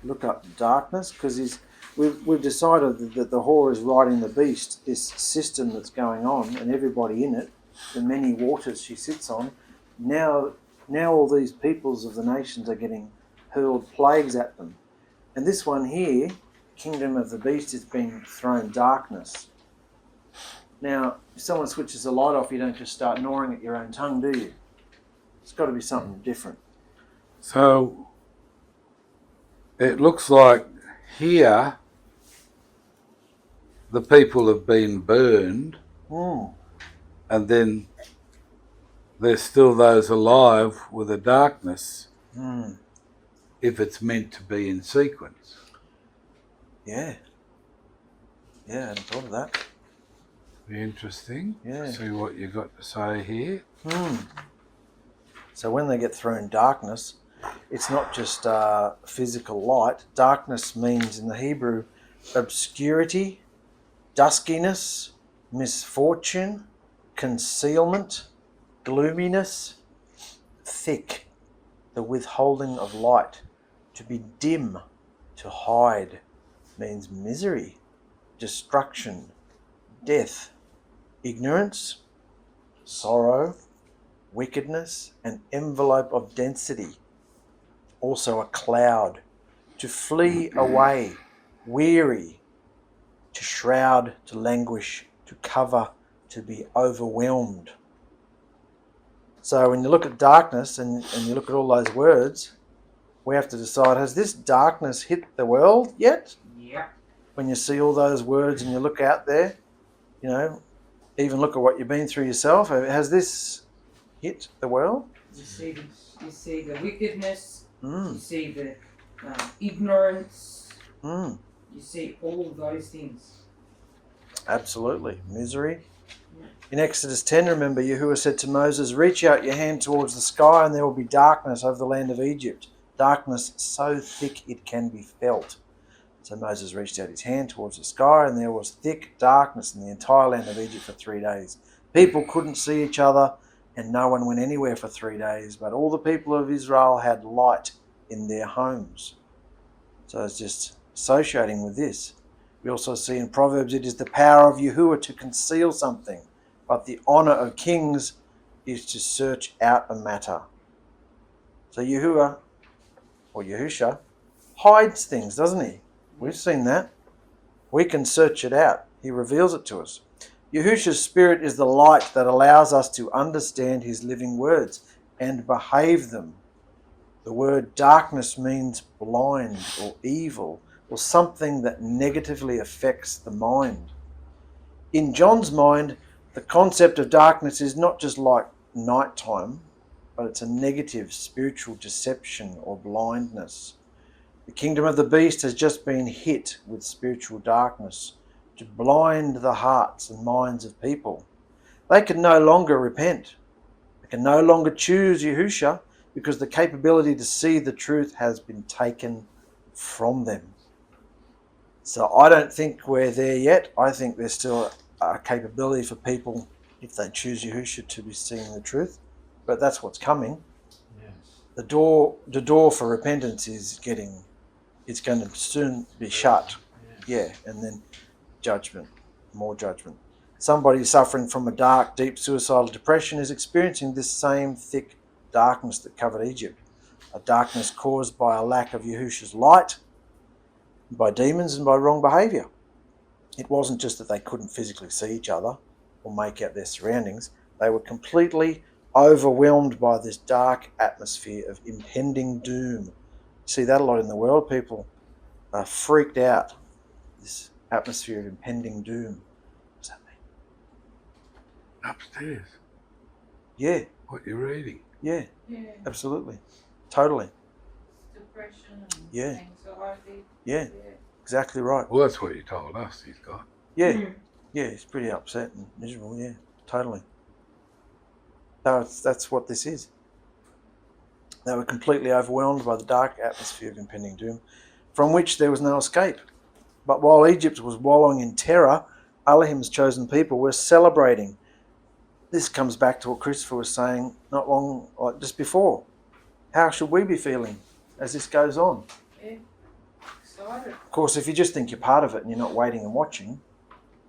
Look up darkness, because we've decided that the whore is riding the beast, this system that's going on, and everybody in it, the many waters she sits on. Now all these peoples of the nations are getting hurled plagues at them. And this one here, kingdom of the beast, is being thrown darkness. Now, if someone switches the light off, you don't just start gnawing at your own tongue, do you? It's got to be something different. So it looks like here the people have been burned, and then there's still those alive with the darkness, if it's meant to be in sequence. Yeah, I hadn't thought of that. Be interesting. Yeah. See what you got to say here. So when they get thrown darkness, it's not just physical light. Darkness means in the Hebrew obscurity, duskiness, misfortune, concealment, gloominess, thick, the withholding of light. To be dim, to hide, means misery, destruction, death, ignorance, sorrow, wickedness, an envelope of density. Also a cloud, to flee away, weary, to shroud, to languish, to cover, to be overwhelmed. So when you look at darkness and you look at all those words, we have to decide, has this darkness hit the world yet? Yeah. When you see all those words and you look out there, even look at what you've been through yourself, has this hit the world? You see the wickedness, you see the ignorance, you see all those things. Absolutely. Misery. In Exodus 10, remember, Yahuah said to Moses, reach out your hand towards the sky and there will be darkness over the land of Egypt. Darkness so thick it can be felt. So Moses reached out his hand towards the sky and there was thick darkness in the entire land of Egypt for 3 days. People couldn't see each other and no one went anywhere for 3 days, but all the people of Israel had light in their homes. So it's just associating with this. We also see in Proverbs, it is the power of Yahuah to conceal something, but the honor of kings is to search out a matter. So Yahuah, or Yahusha, hides things, doesn't he? We've seen that. We can search it out. He reveals it to us. Yahusha's spirit is the light that allows us to understand his living words and behave them. The word darkness means blind or evil or something that negatively affects the mind. In John's mind, the concept of darkness is not just like nighttime, but it's a negative spiritual deception or blindness. The kingdom of the beast has just been hit with spiritual darkness to blind the hearts and minds of people. They can no longer repent. They can no longer choose Yahusha because the capability to see the truth has been taken from them. So I don't think we're there yet. I think there's still a capability for people, if they choose Yahusha, to be seeing the truth. But that's what's coming. Yes. The door for repentance is it's going to soon be shut. Yeah, and then judgment, more judgment. Somebody suffering from a dark, deep suicidal depression is experiencing this same thick darkness that covered Egypt. A darkness caused by a lack of Yahusha's light, by demons and by wrong behaviour. It wasn't just that they couldn't physically see each other or make out their surroundings. They were completely overwhelmed by this dark atmosphere of impending doom. You see that a lot in the world. People are freaked out. This atmosphere of impending doom. What does that mean? Upstairs. Yeah. What you're reading. Yeah. Yeah. Absolutely. Totally. Depression and Yeah. anxiety. Yeah. Exactly right. Well, that's what you told us he's got. Yeah. Mm. Yeah, he's pretty upset and miserable. Yeah. Totally. No, that's what this is. They were completely overwhelmed by the dark atmosphere of impending doom, from which there was no escape. But while Egypt was wallowing in terror, Alahim's chosen people were celebrating. This comes back to what Christopher was saying not long, like just before. How should we be feeling as this goes on? Yeah. Excited. Of course, if you just think you're part of it and you're not waiting and watching,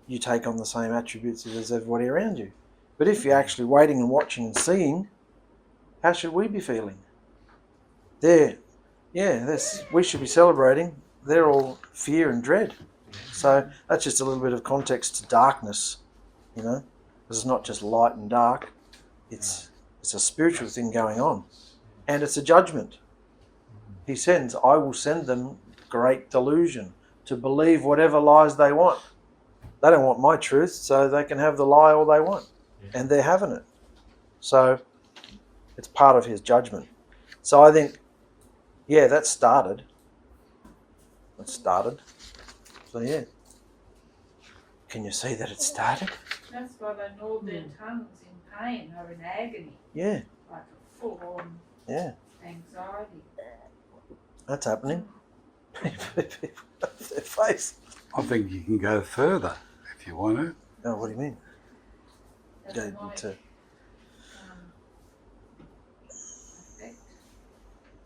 you take on the same attributes as everybody around you. But if you're actually waiting and watching and seeing, how should we be feeling? We should be celebrating. They're all fear and dread. So that's just a little bit of context to darkness, because it's not just light and dark. It's a spiritual thing going on. And it's a judgment. He sends, I will send them great delusion to believe whatever lies they want. They don't want my truth, so they can have the lie all they want. And they're having it. So it's part of his judgment. So I think, that started. It started. So yeah. Can you see that it started? That's why they gnawed their tongues in pain or in agony. Yeah. Like a full-on anxiety. That's happening. People have their face. I think you can go further if you want to. Oh, what do you mean? That Go might into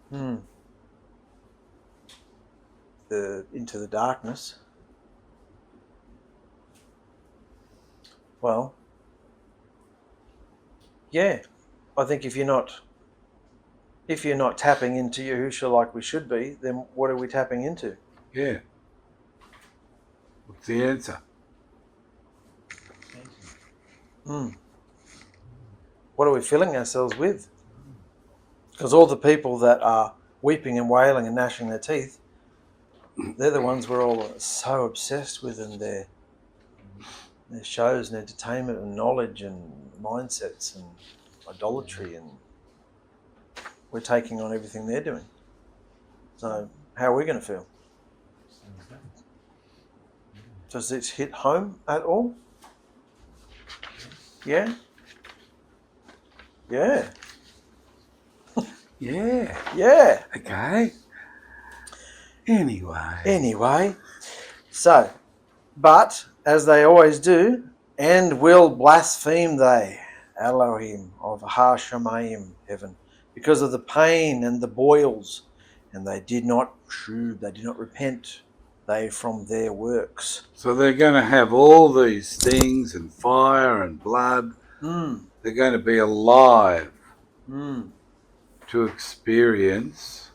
affect. Into the darkness. Well, yeah, I think if you're not tapping into Yahusha like we should be, then what are we tapping into? Yeah. What's the answer? What are we filling ourselves with? Because all the people that are weeping and wailing and gnashing their teeth, they're the ones we're all so obsessed with, and their shows and entertainment and knowledge and mindsets and idolatry, and we're taking on everything they're doing. So how are we going to feel? Does this hit home at all? Yeah? Yeah. Yeah. Yeah. Okay. Anyway. So, but as they always do, And will blaspheme they, Alahim of Har-Shamayim, heaven, because of the pain and the boils, and they did not shub, they did not repent, they from their works. So they're going to have all these things and fire and blood. Mm. They're going to be alive Mm. to experience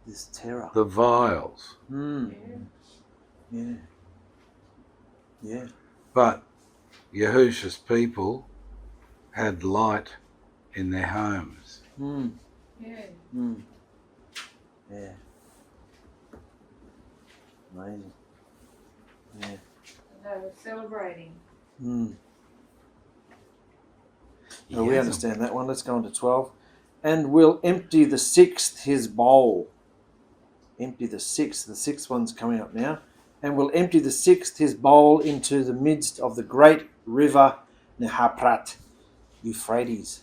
This terror. the vials. Mm. Yeah. Yeah. But Yahusha's people had light in their homes. Mm. Yeah. Mm. Yeah. Amazing. Yeah. And they were celebrating. Mm. No, we understand that one. Let's go on to 12. And will empty the sixth his bowl. Empty the sixth. The sixth one's coming up now. And will empty the sixth his bowl into the midst of the great river Neharprat, Euphrates,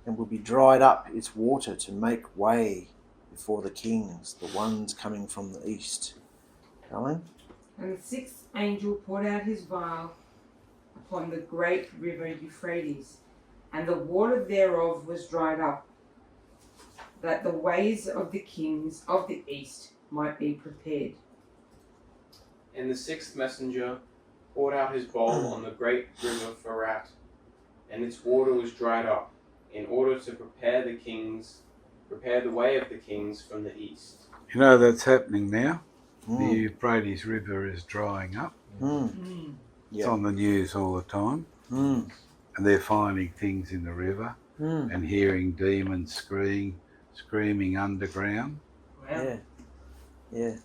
and will be dried up its water to make way before the kings, the ones coming from the east. Darling? And the sixth angel poured out his vial upon the great river Euphrates, and the water thereof was dried up, that the ways of the kings of the east might be prepared. And the sixth messenger poured out his bowl on the great river Pharat, and its water was dried up, in order to prepare the way of the kings from the east. You know that's happening now. The Mm. Euphrates River is drying up. Mm. It's Yeah. on the news all the time. Mm. And they're finding things in the river Mm. and hearing demons screaming underground. Wow. Yeah. Yeah.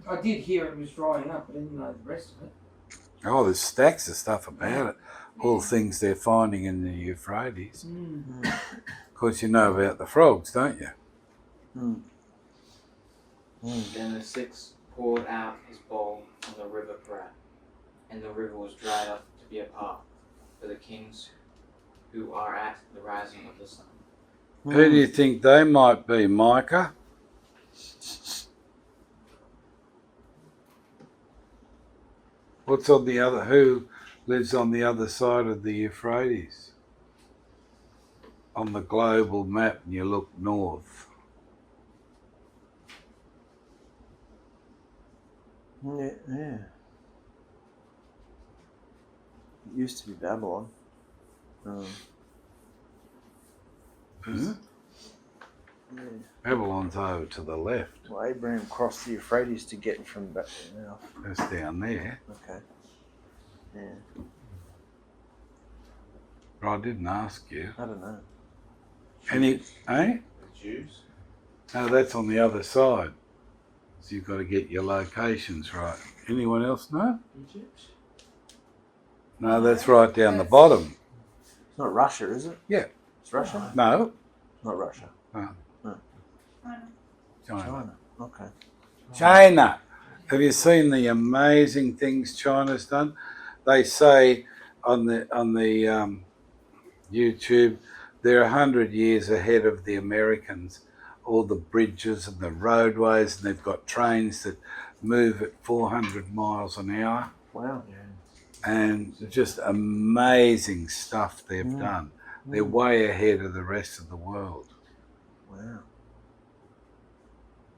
I did hear it was drying up, but I didn't know the rest of it. Oh, there's stacks of stuff about it. All things they're finding in the Euphrates. Mm. Of course, you know about the frogs, don't you? Mm. Mm. Then the sixth poured out his bowl on the river Pharat, and the river was dried up to be a path for the kings who are at the rising of the sun. Who do you think they might be, Micah? What's on the other? Who lives on the other side of the Euphrates? On the global map, and you look north. Yeah. Yeah. It used to be Babylon. Hmm? Yeah. Babylon's over to the left. Well, Abraham crossed the Euphrates to get from back now. That's down there. Okay. Yeah. But I didn't ask you. I don't know. Any, eh? The Jews? No, that's on the other side. So you've got to get your locations right. Anyone else know? Egypt? No, that's right down the bottom. It's not Russia, is it? Yeah. It's Russia? No. Not Russia. China. China. Okay. China. Have you seen the amazing things China's done? They say on the YouTube they're 100 years ahead of the Americans. All the bridges and the roadways, and they've got trains that move at 400 miles an hour. Wow. And just amazing stuff they've done. They're way ahead of the rest of the world. Wow.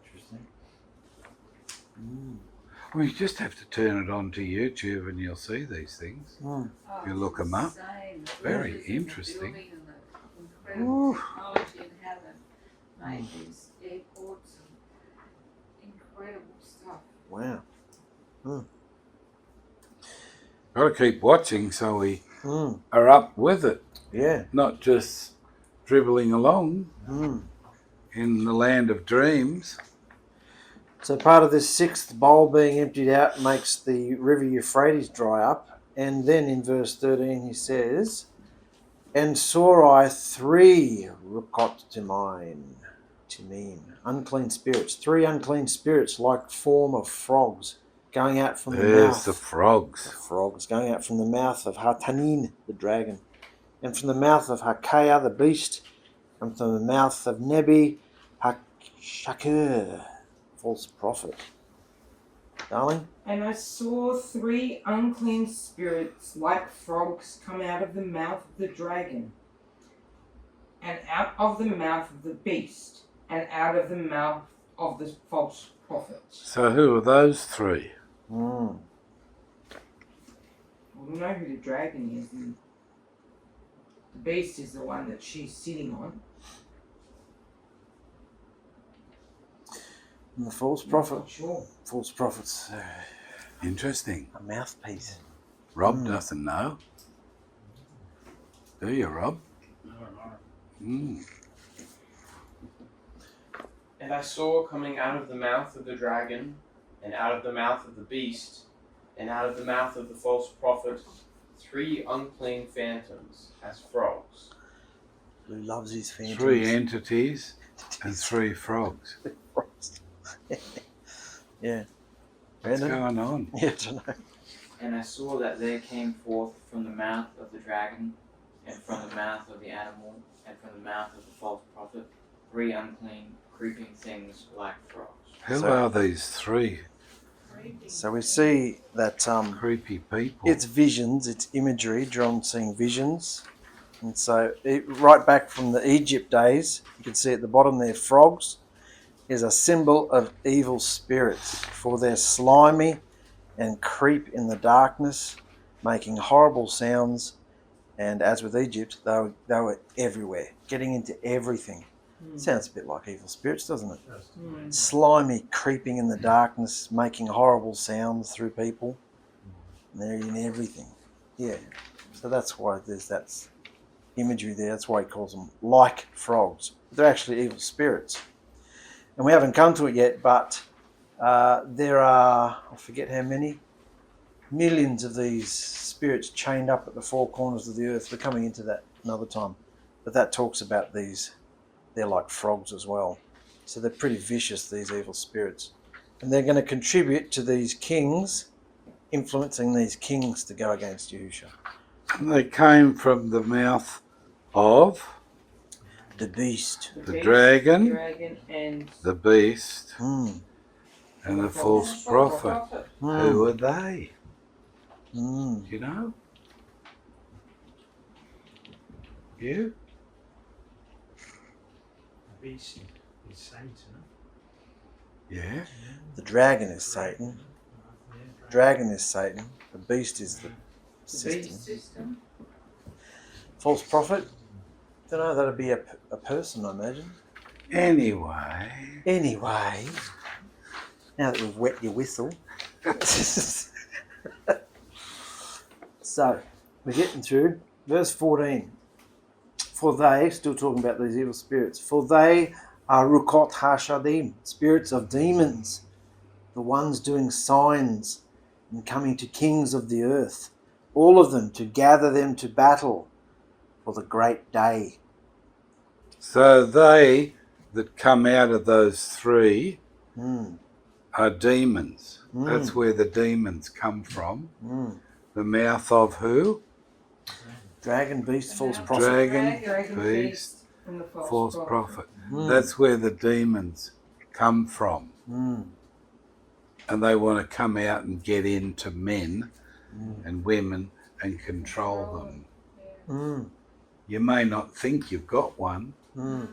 Interesting. I mean, you just have to turn it on to YouTube and you'll see these things. Mm. Oh, You look 'em up. insane. The Very bridges and the interesting. building and the incredible technology and how they made these airports and incredible stuff. Wow. Got to keep watching so we Mm. are up with it, Yeah. not just dribbling along Mm. in the land of dreams. So part of this sixth bowl being emptied out makes the river Euphrates dry up. And then in verse 13 he says, and saw I 3 𝗪𝗪𝗪𝗪𝗪𝗪𝗪𝗪𝗪𝗪𝗪𝗪𝗪𝗪𝗪 unclean spirits, 3 unclean spirits like form of frogs going out from the There's mouth. the frogs. Frogs going out from the mouth of Hartanin, the dragon, and from the mouth of Hakea, the beast, and from the mouth of Nebi, Shakur, false prophet. Darling? And I saw 3 unclean spirits like frogs come out of the mouth of the dragon, and out of the mouth of the beast, and out of the mouth of the false prophet. So who are those 3? Mm. We know who the dragon is, and the beast is the one that she's sitting on. And the false prophet. Not sure. False prophets. Interesting. A mouthpiece. Rob doesn't know. Do you, Rob? I don't know. Mm. And I saw coming out of the mouth of the dragon, and out of the mouth of the beast, and out of the mouth of the false prophet, 3 unclean phantoms, as frogs. Who loves his phantoms. 3 entities and 3 frogs. Yeah. What's Brandon? going on? Yeah, I don't know. And I saw that there came forth from the mouth of the dragon, and from the mouth of the animal, and from the mouth of the false prophet, 3 unclean, creeping things like frogs. Who So- are these 3 So we see that creepy people? it's visions, it's imagery, John seeing visions. And so right back from the Egypt days, you can see at the bottom there, frogs is a symbol of evil spirits, for they're slimy and creep in the darkness, making horrible sounds. And as with Egypt, they were everywhere, getting into everything. Sounds a bit like evil spirits, doesn't it? Slimy, creeping in the darkness, making horrible sounds through people. And they're in everything. Yeah. So that's why there's that imagery there. That's why he calls them like frogs. They're actually evil spirits. And we haven't come to it yet, but there are, I forget how many, millions of these spirits chained up at the 4 corners of the earth. We're coming into that another time. But that talks about these. They're like frogs as well. So they're pretty vicious, these evil spirits. And they're going to contribute to these kings, influencing these kings to go against Yahusha. They came from the mouth of The beast. the beast, dragon, and the beast, Mm. and the false prophet. Who are they? Mm. Do you know? You? The beast is Satan. Yeah. The dragon is Satan. Dragon is Satan. The beast is the system. System. False prophet? Don't know, that'd be a person, I imagine. Anyway. Anyway, now that we've wet your whistle. So, we're getting through verse 14. For they, still talking about these evil spirits, for they are rukot hashadim, spirits of demons, the ones doing signs and coming to kings of the earth, all of them to gather them to battle for the great day. So they that come out of those 3 Mm, are demons. Mm. That's where the demons come from. mm. The mouth of who? Dragon, beast, false prophet. Dragon, beast, and the false prophet. Mm, That's where the demons come from. mm, And they want to come out and get into men mm, and women and control them. mm, You may not think you've got one, mm.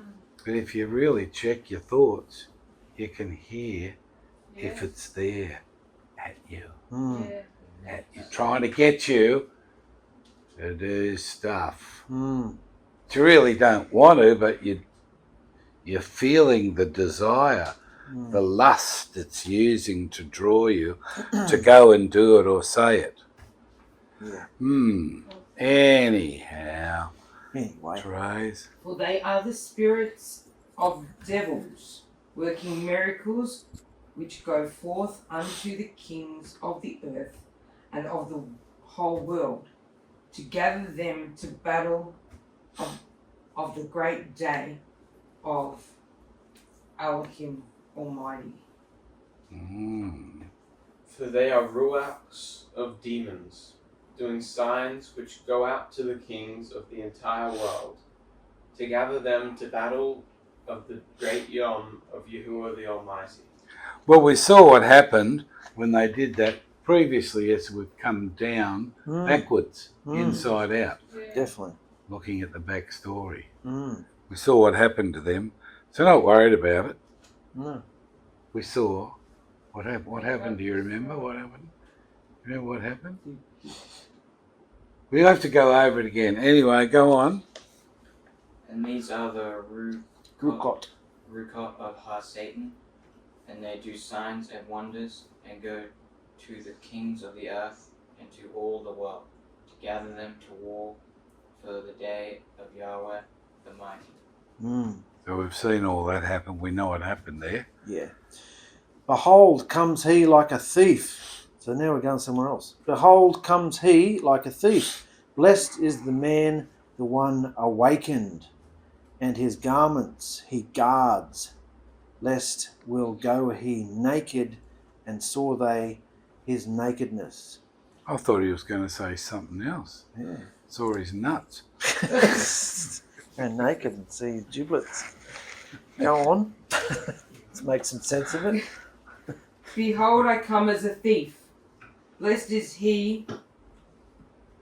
but if you really check your thoughts, you can hear if Yeah. it's there at you. Mm, Yeah. At you, trying to get you to do stuff. mm, You really don't want to, but you're feeling the desire, mm. the lust it's using to draw you to go and do it or say it. Yeah. Anyhow, Anyway, Trace. For they are the spirits of devils, working miracles, which go forth unto the kings of the earth and of the whole world, to gather them to battle of the great day of Alahim Almighty. For they are ruachs of demons, doing signs which go out to the kings of the entire world, to gather them to battle of the great Yom of Yahuah the Almighty. Well, we saw what happened when they did that previously, as we've come down backwards, inside out, Definitely. looking at the backstory. Mm. We saw what happened to them, so not worried about it. No. We saw what happened. What happened? Do you remember what happened? Remember what happened? We'll have to go over it again. Anyway, go on. And these are the Rukot. of Satan, and they do signs and wonders, and go to the kings of the earth and to all the world, to gather them to war for the day of Yahuah the Mighty. Mm. So we've seen all that happen. We know what happened there. Yeah. Behold, comes he like a thief. So now we're going somewhere else. Behold, comes he like a thief. Blessed is the man, the one awakened, and his garments he guards, lest will go he naked, and saw they his nakedness. I thought he was going to say something else. Yeah. Saw his nuts. And naked and see his giblets. Go on. Let's make some sense of it. Behold, I come as a thief. Blessed is he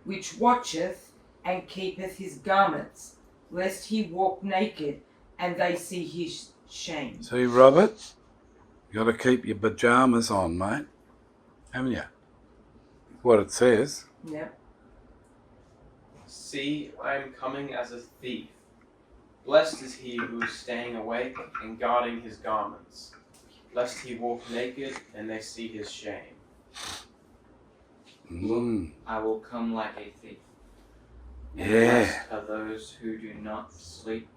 which watcheth and keepeth his garments, lest he walk naked and they see his shame. See, Robert? You got to keep your pajamas on, mate. Haven't you? What it says. Yep. See, I am coming as a thief. Blessed is he who is staying awake and guarding his garments, lest he walk naked and they see his shame. Mm. I will come like a thief. And Yeah. blessed are those who do not sleep,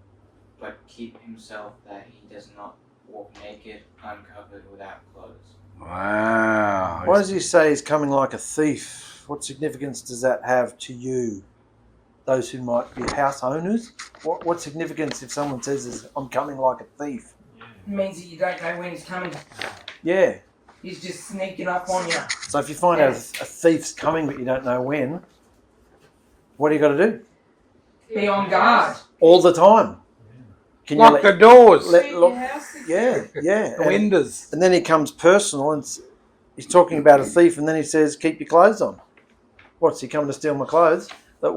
but keep himself, that he does not walk naked, uncovered, without clothes. Wow. Why does he say he's coming like a thief? What significance does that have to you? Those who might be house owners? What significance if someone says, I'm coming like a thief? It means that you don't know when he's coming. Yeah. He's just sneaking up on you. So if you find out a thief's coming but you don't know when, what do you got to do? Be on guard. All the time. Can Lock the doors. Keep your house secure. Yeah. The windows. And then he comes personal and he's talking about a thief, and then he says, keep your clothes on. What's he coming to steal my clothes? But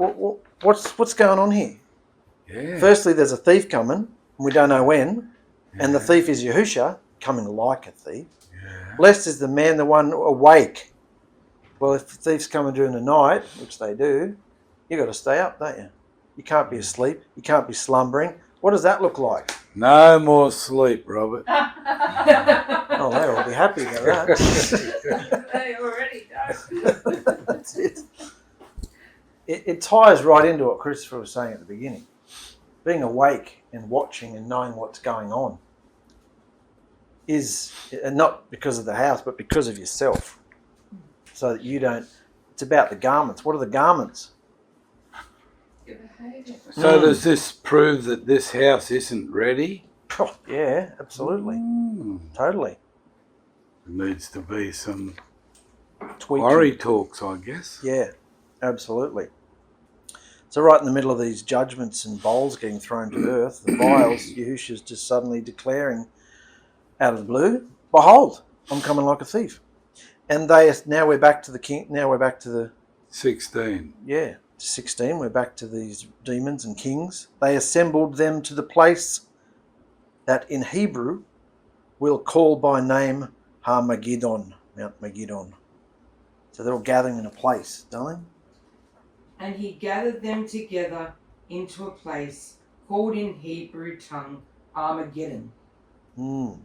what's going on here? Yeah. Firstly, there's a thief coming, and we don't know when, and the thief is Yahusha, coming like a thief. Yeah. Blessed is the man, the one awake. Well, if the thief's coming during the night, which they do, you got to stay up, don't you? You can't be asleep. You can't be slumbering. What does that look like? No more sleep, Robert. Oh, they'll all be happy about that. They already know. That's it. It ties right into what Christopher was saying at the beginning. Being awake and watching and knowing what's going on is, and not because of the house, but because of yourself. So that you don't, it's about the garments. What are the garments? Your behaviour. So does this prove that this house isn't ready? Oh, yeah, absolutely. Totally. There needs to be some Tweaking. worry talks, I guess. Yeah, absolutely. So right in the middle of these judgments and bowls getting thrown to earth, the vials, Yahusha's just suddenly declaring out of the blue, behold, I'm coming like a thief. And now we're back to the king. Now we're back to the 16. 16. We're back to these demons and kings. They assembled them to the place that in Hebrew we'll call by name Armageddon, Mount Megiddo. So they're all gathering in a place, darling. And he gathered them together into a place called in Hebrew tongue Armageddon. Mm.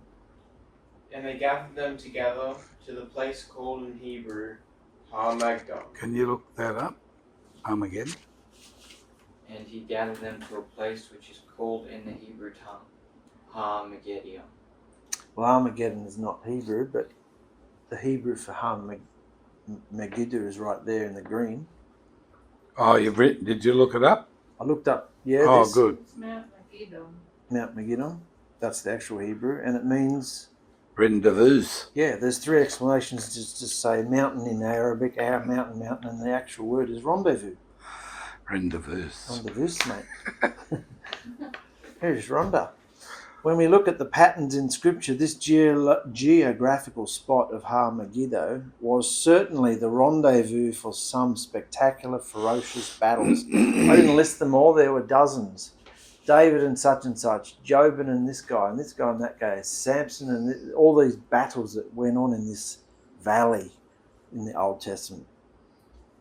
And they gathered them together to the place called in Hebrew Armageddon. Can you look that up? Armageddon? And he gathered them to a place which is called in the Hebrew tongue Armageddon. Well, Armageddon is not Hebrew, but the Hebrew for Megiddo is right there in the green. Oh, you've written, did you look it up? I looked up, yeah. Oh, this good. It's Mount Megiddo. Mount Megiddo. That's the actual Hebrew, and it means, Rendezvous. yeah, there's three explanations to say mountain in Arabic, mountain, and the actual word is rendezvous. Rendezvous. Rendezvous, mate. Here's Rhonda. When we look at the patterns in Scripture, this geographical spot of Har Megiddo was certainly the rendezvous for some spectacular, ferocious battles. I didn't list them all. There were dozens. David and such, Jobin and this guy and that guy, Samson and all these battles that went on in this valley in the Old Testament.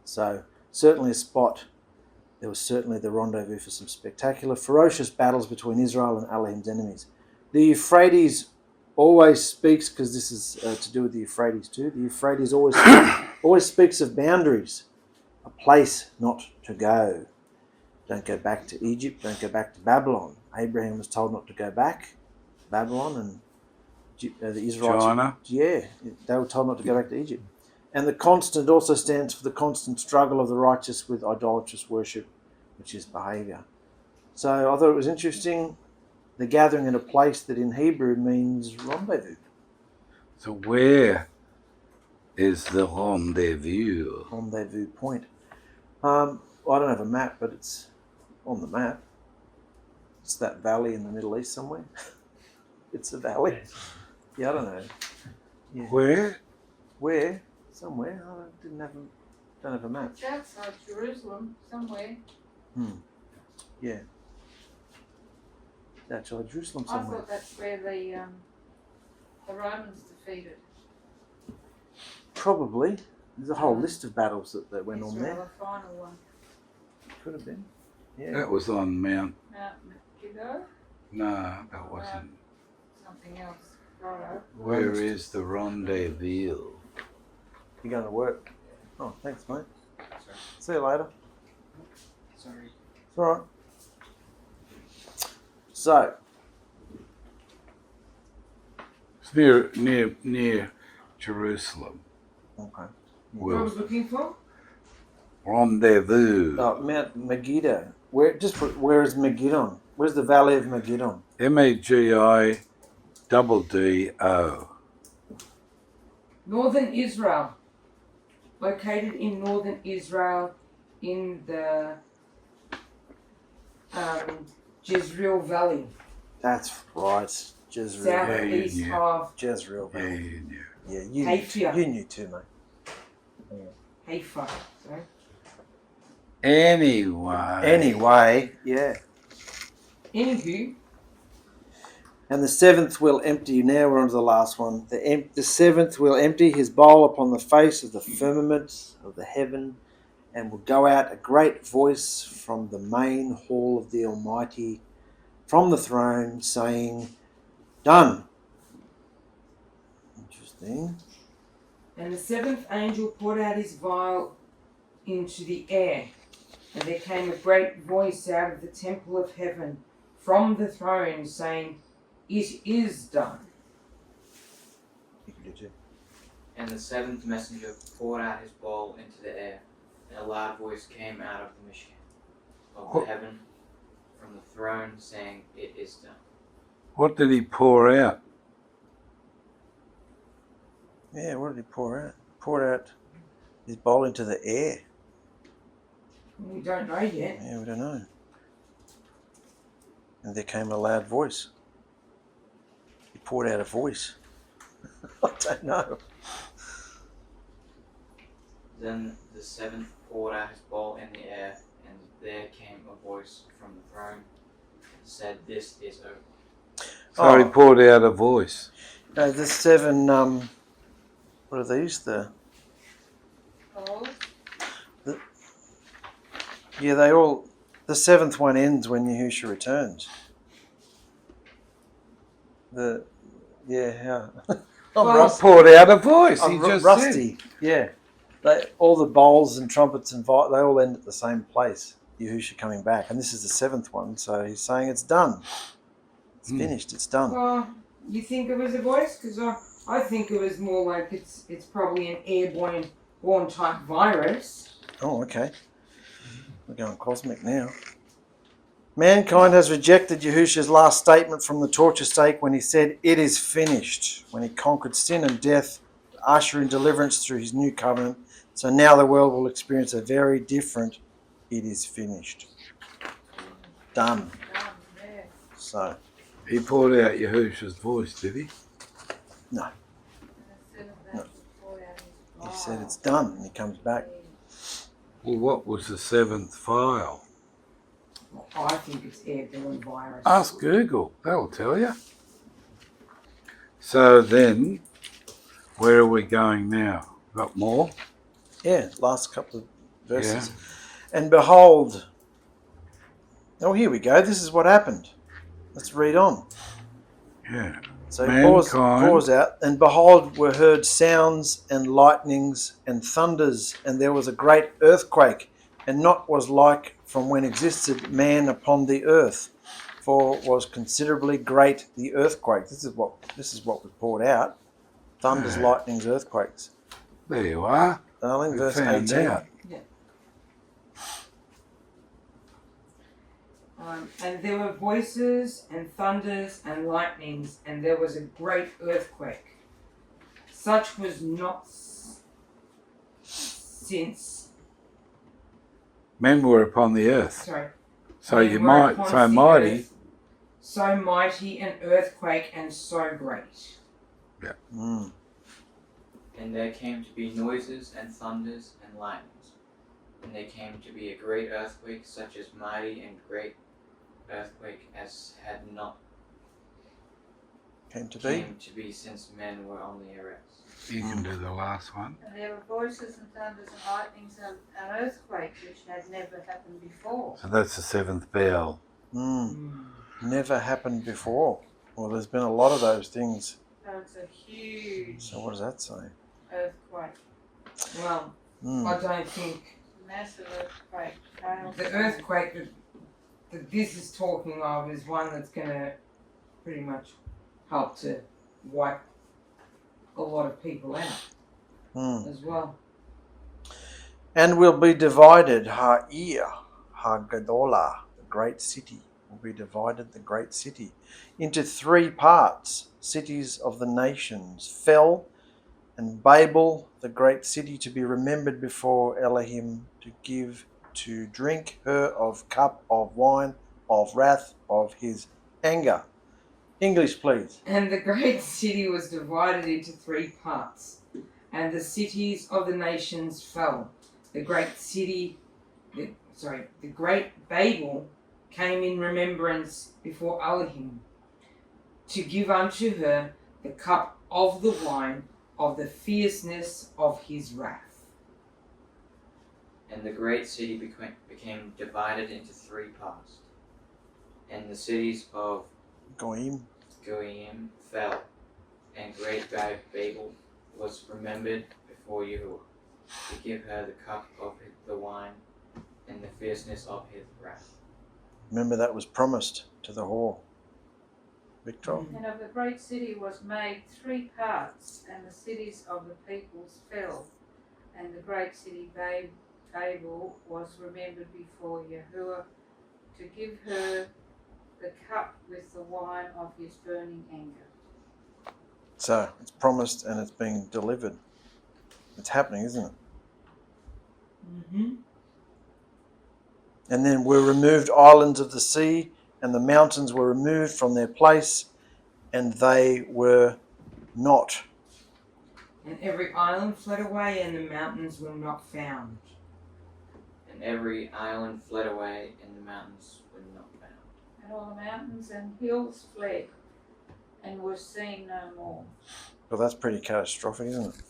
So certainly a spot. There was certainly the rendezvous for some spectacular, ferocious battles between Israel and Alahim's enemies. The Euphrates always speaks, because this is to do with the Euphrates too, the Euphrates always speaks of boundaries, a place not to go. Don't go back to Egypt, don't go back to Babylon. Abraham was told not to go back to Babylon, and the Israelites... China. Yeah, they were told not to go back to Egypt. And the constant also stands for the constant struggle of the righteous with idolatrous worship, which is behaviour. So I thought it was interesting, the gathering in a place that in Hebrew means rendezvous. So where is the rendezvous? Rendezvous point. I don't have a map, but it's on the map. It's that valley in the Middle East somewhere. It's a valley. Yeah, I don't know. Yeah. Where? Where? Somewhere. I don't have a map. It's outside Jerusalem, somewhere. Yeah. It's outside Jerusalem I somewhere. thought that's where the Romans defeated Probably. There's a whole list of battles that went on Israel, there. the final one. Could have been. Yeah. That was on Mount... Mount Megiddo, No, that wasn't. something else. Righto. Where is the rendezvous? You're going to work. Oh, thanks, mate. Sorry. See you later. Sorry. It's all right. So, It's near Jerusalem. okay. What I was looking for? Rendezvous. Oh, Mount Megiddo. Where is Megiddo? Where's the Valley of Megiddo? Magiddo. Northern Israel. Located in northern Israel in the Jezreel Valley. That's right. Jezreel Valley. Southeast of Jezreel Yeah, Valley. you knew. Yeah, you knew too, mate. Haifa. Sorry. Anyway, yeah. Anywho, And the seventh will empty. Now we're on to the last one. The seventh will empty his bowl upon the face of the firmament of the heaven, and will go out a great voice from the main hall of the Almighty, from the throne, saying, "Done." Interesting. and the seventh angel poured out his vial into the air, and there came a great voice out of the temple of heaven from the throne, saying, "It is done." You can do too. And the seventh messenger poured out his bowl into the air, and a loud voice came out of the Mishkan of the heaven from the throne, saying, "It is done." What did he pour out? Yeah, what did he pour out? Poured out his bowl into the air. We don't know yet. Yeah, we don't know. And there came a loud voice. He poured out a voice. I don't know. Then the seventh poured out his bowl in the air, and there came a voice from the throne and said, "This is over." So he poured out a voice. No, the seven, what are these? Bowls. The seventh one ends when Yahusha returns. I'm Poured out a voice. He I'm just rusty. Yeah. All the bowls and trumpets and they all end at the same place. Yahusha coming back. And this is the seventh one, so he's saying it's done. It's finished, it's done. Well, you think it was a voice? Because I think it was more like it's probably an airborne type virus. Oh, okay. We're going cosmic now. Mankind has rejected Yahusha's last statement from the torture stake when he said, "It is finished," when he conquered sin and death to usher in deliverance through his new covenant. So now the world will experience a very different "it is finished." Done. There. So, He poured out Yahusha's voice, did he? No. And the 7th angel poured out his He said vial. it's done, and he comes back. Well, what was the 7th vial? I think it's airborne virus. Ask Google, they'll tell you. So then, where are we going now? Got more? Yeah, last couple of verses. Yeah. And behold, oh, here we go. This is what happened. Let's read on. Yeah. So he pours out, and behold, were heard sounds and lightnings and thunders, and there was a great earthquake, and not was like from when existed man upon the earth, for was considerably great the earthquake. This is what was poured out: thunders, lightnings, earthquakes. There you are. Darling, We verse found 18. out. And there were voices and thunders and lightnings, and there was a great earthquake. Such was not since. Men were upon the earth. Sorry. So men you were might, upon so the mighty. earth, so mighty an earthquake and so great. Yeah. Mm. And there came to be noises and thunders and lightnings. And there came to be a great earthquake, such as mighty and great earthquake as had not Came to be. since men were on the earth. You can do the last one. And there were voices and thunders and lightnings and an earthquake which had never happened before. So that's the 7th bell. Never happened before. Well, there's been a lot of those things. So it's a huge So what does that say? earthquake. Well, I don't think Massive earthquake. the earthquake that this is talking of is one that's going to pretty much help to wipe a lot of people out as well. And will be divided, 𝗪 the great city, will be divided, the great city, into 3 parts. Cities of the nations fell, and Babel, the great city, to be remembered before Alahim, to give to drink her of cup of wine, of wrath, of his anger. English, please. And the great city was divided into 3 parts, and the cities of the nations fell. The great city, the great Babel came in remembrance before Alahim, to give unto her the cup of the wine of the fierceness of his wrath. And the great city became divided into 3 parts. And the cities of Goyim fell, and great Babel was remembered before Yahuah, to give her the cup of the wine and the fierceness of his wrath. Remember, that was promised to the whore. Victor? And of the great city was made 3 parts, and the cities of the peoples fell, and the great city Babel was remembered before Yahuah, to give her the cup with the wine of his burning anger. So, it's promised and it's being delivered. It's happening, isn't it? And then were removed islands of the sea, and the mountains were removed from their place, and they were not. And every island fled away, and the mountains were not found. And every island fled away, and the mountains were not found. And all the mountains and hills fled, and were seen no more. Well, that's pretty catastrophic, isn't it?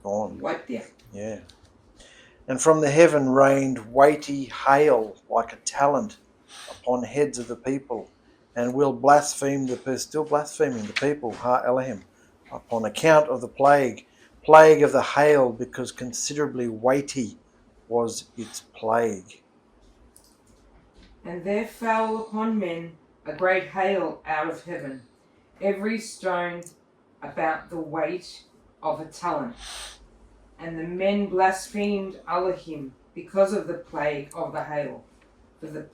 Gone. Wiped out. Yeah. And from the heaven rained weighty hail like a talent upon heads of the people, and will blaspheme still blaspheming the people, Alahim, upon account of the plague of the hail, because considerably weighty was its plague. And there fell upon men a great hail out of heaven, every stone about the weight of a talent. And the men blasphemed Alahim because of the plague of the hail. For the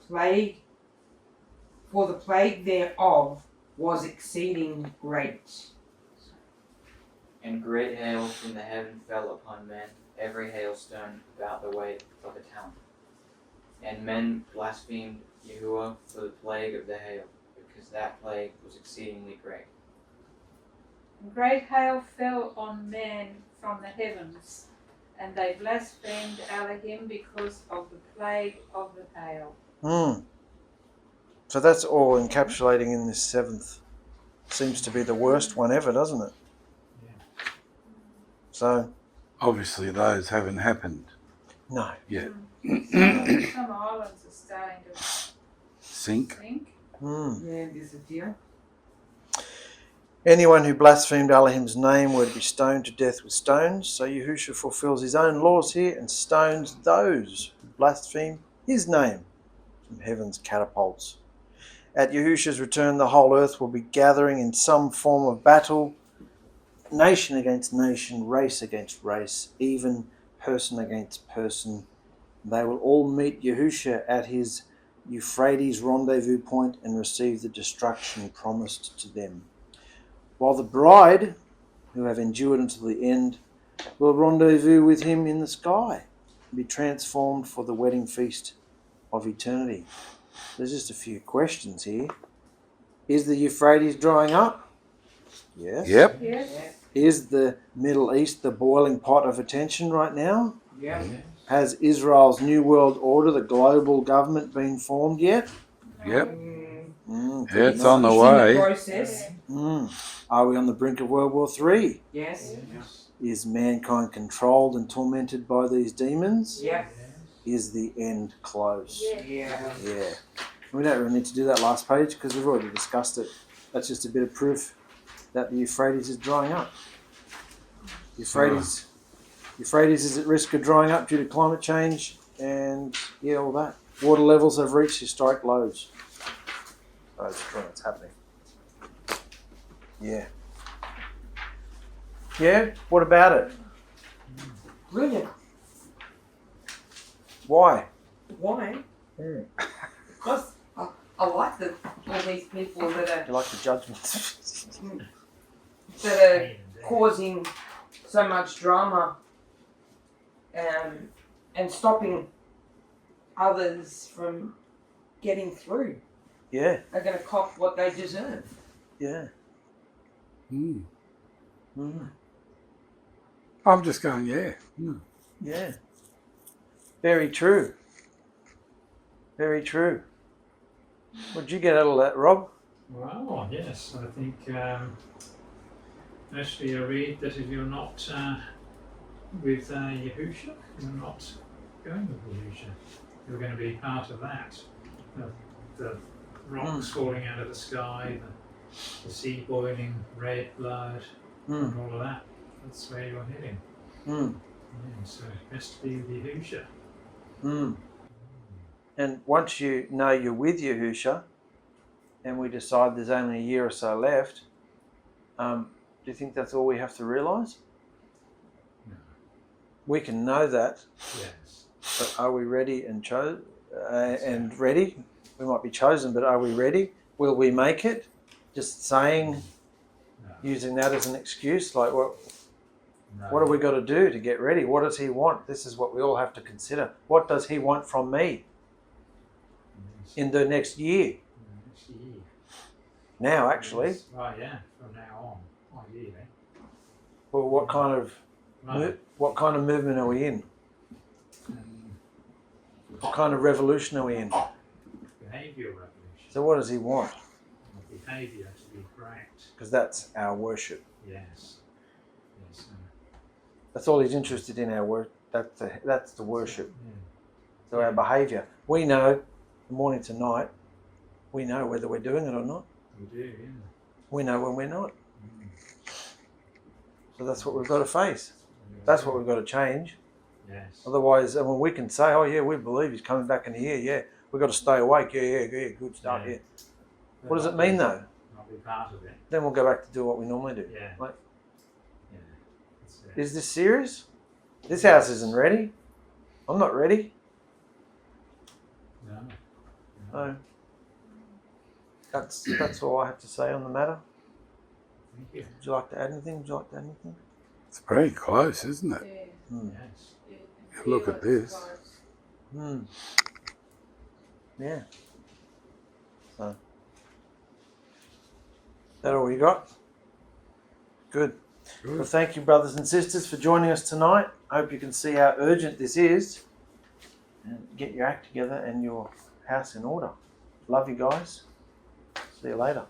plague thereof was exceeding great. And great hail from the heaven fell upon men, every hailstone about the weight of a talent. And men blasphemed Yahuah for the plague of the hail, because that plague was exceedingly great. And great hail fell on men from the heavens, and they blasphemed Alahim because of the plague of the hail. So that's all encapsulating in this seventh. Seems to be the worst one ever, doesn't it? Yeah. So Obviously, those haven't happened no. yet. Some islands are starting to Sink. sink. Yeah, disappear. Anyone who blasphemed Alahim's name were to be stoned to death with stones. So Yahusha fulfills his own laws here and stones those who blaspheme his name from heaven's catapults. At Yahusha's return, the whole earth will be gathering in some form of battle, nation against nation, race against race, even person against person. They will all meet Yahusha at his Euphrates rendezvous point and receive the destruction promised to them. While the bride, who have endured until the end, will rendezvous with him in the sky and be transformed for the wedding feast of eternity. There's just a few questions here. Is the Euphrates drying up? Yes. Yep. Yes. Is the Middle East the boiling pot of attention right now? Yeah. Has Israel's New World Order, the global government, been formed yet? Yep. Could Yeah, it's be on the nice. It's in way. the process. Are we on the brink of World War III? Yes. Is mankind controlled and tormented by these demons? Yeah. Is the end close? Yeah. Yeah. We don't really need to do that last page because we've already discussed it. That's just a bit of proof that the Euphrates is drying up. Euphrates is at risk of drying up due to climate change and all that. Water levels have reached historic lows. So it's true, it's happening. Yeah. Yeah? What about it? Brilliant. Why? Why? Because I like that all these people that You like the judgments? are causing so much drama and stopping others from getting through Yeah. are going to cop what they deserve. Yeah. Mm. Mm. I'm just going, yeah. Mm. Yeah. Very true. Very true. What did you get out of that, Rob? Well, yes, I think actually I read that if you're not with Yahusha, you're not going with Yahusha. You're going to be part of that. The rocks falling out of the sky, the sea boiling, red blood, and all of that. That's where you're heading. Yeah, so it has to be with Yahusha. And once you know you're with Yahusha, and we decide there's only a year or so left, do you think that's all we have to realise? No. We can know that, Yes. but are we ready and ready? We might be chosen, but are we ready? Will we make it? Just saying, No. using that as an excuse, like what No. have we got to do to get ready? What does he want? This is what we all have to consider. What does he want from me Yes. in the next year? Next year. Now, actually. Yes. Oh yeah, from now on, ideally. Well, what kind of movement are we in? What kind of revolution are we in? Behavioural revolution. So what does he want? Behaviour to be correct. Because that's our worship. Yes. Yes. That's all he's interested in, our work. That's the worship. Yeah. So our behaviour. We know, from morning to night, we know whether we're doing it or not. We do, yeah. We know when we're not. Mm. So that's what we've got to face. That's what we've got to change. Yes. Otherwise, I mean, we can say, oh yeah, we believe he's coming back in here, yeah. We've got to stay awake, yeah, good start, yeah. What does it mean though? Not be part of it. Then we'll go back to do what we normally do. Yeah. Like, Yeah. That's it. is this serious? This house isn't ready. I'm not ready. No. No. That's all I have to say on the matter. Thank you. Would you like to add anything? Would you like to add anything? It's very close, isn't it? Yeah, Yes. yeah. Look at this. Close. Yeah. So, that all you got? Good. Well, thank you, brothers and sisters, for joining us tonight. I hope you can see how urgent this is. And get your act together and your house in order. Love you guys. See you later.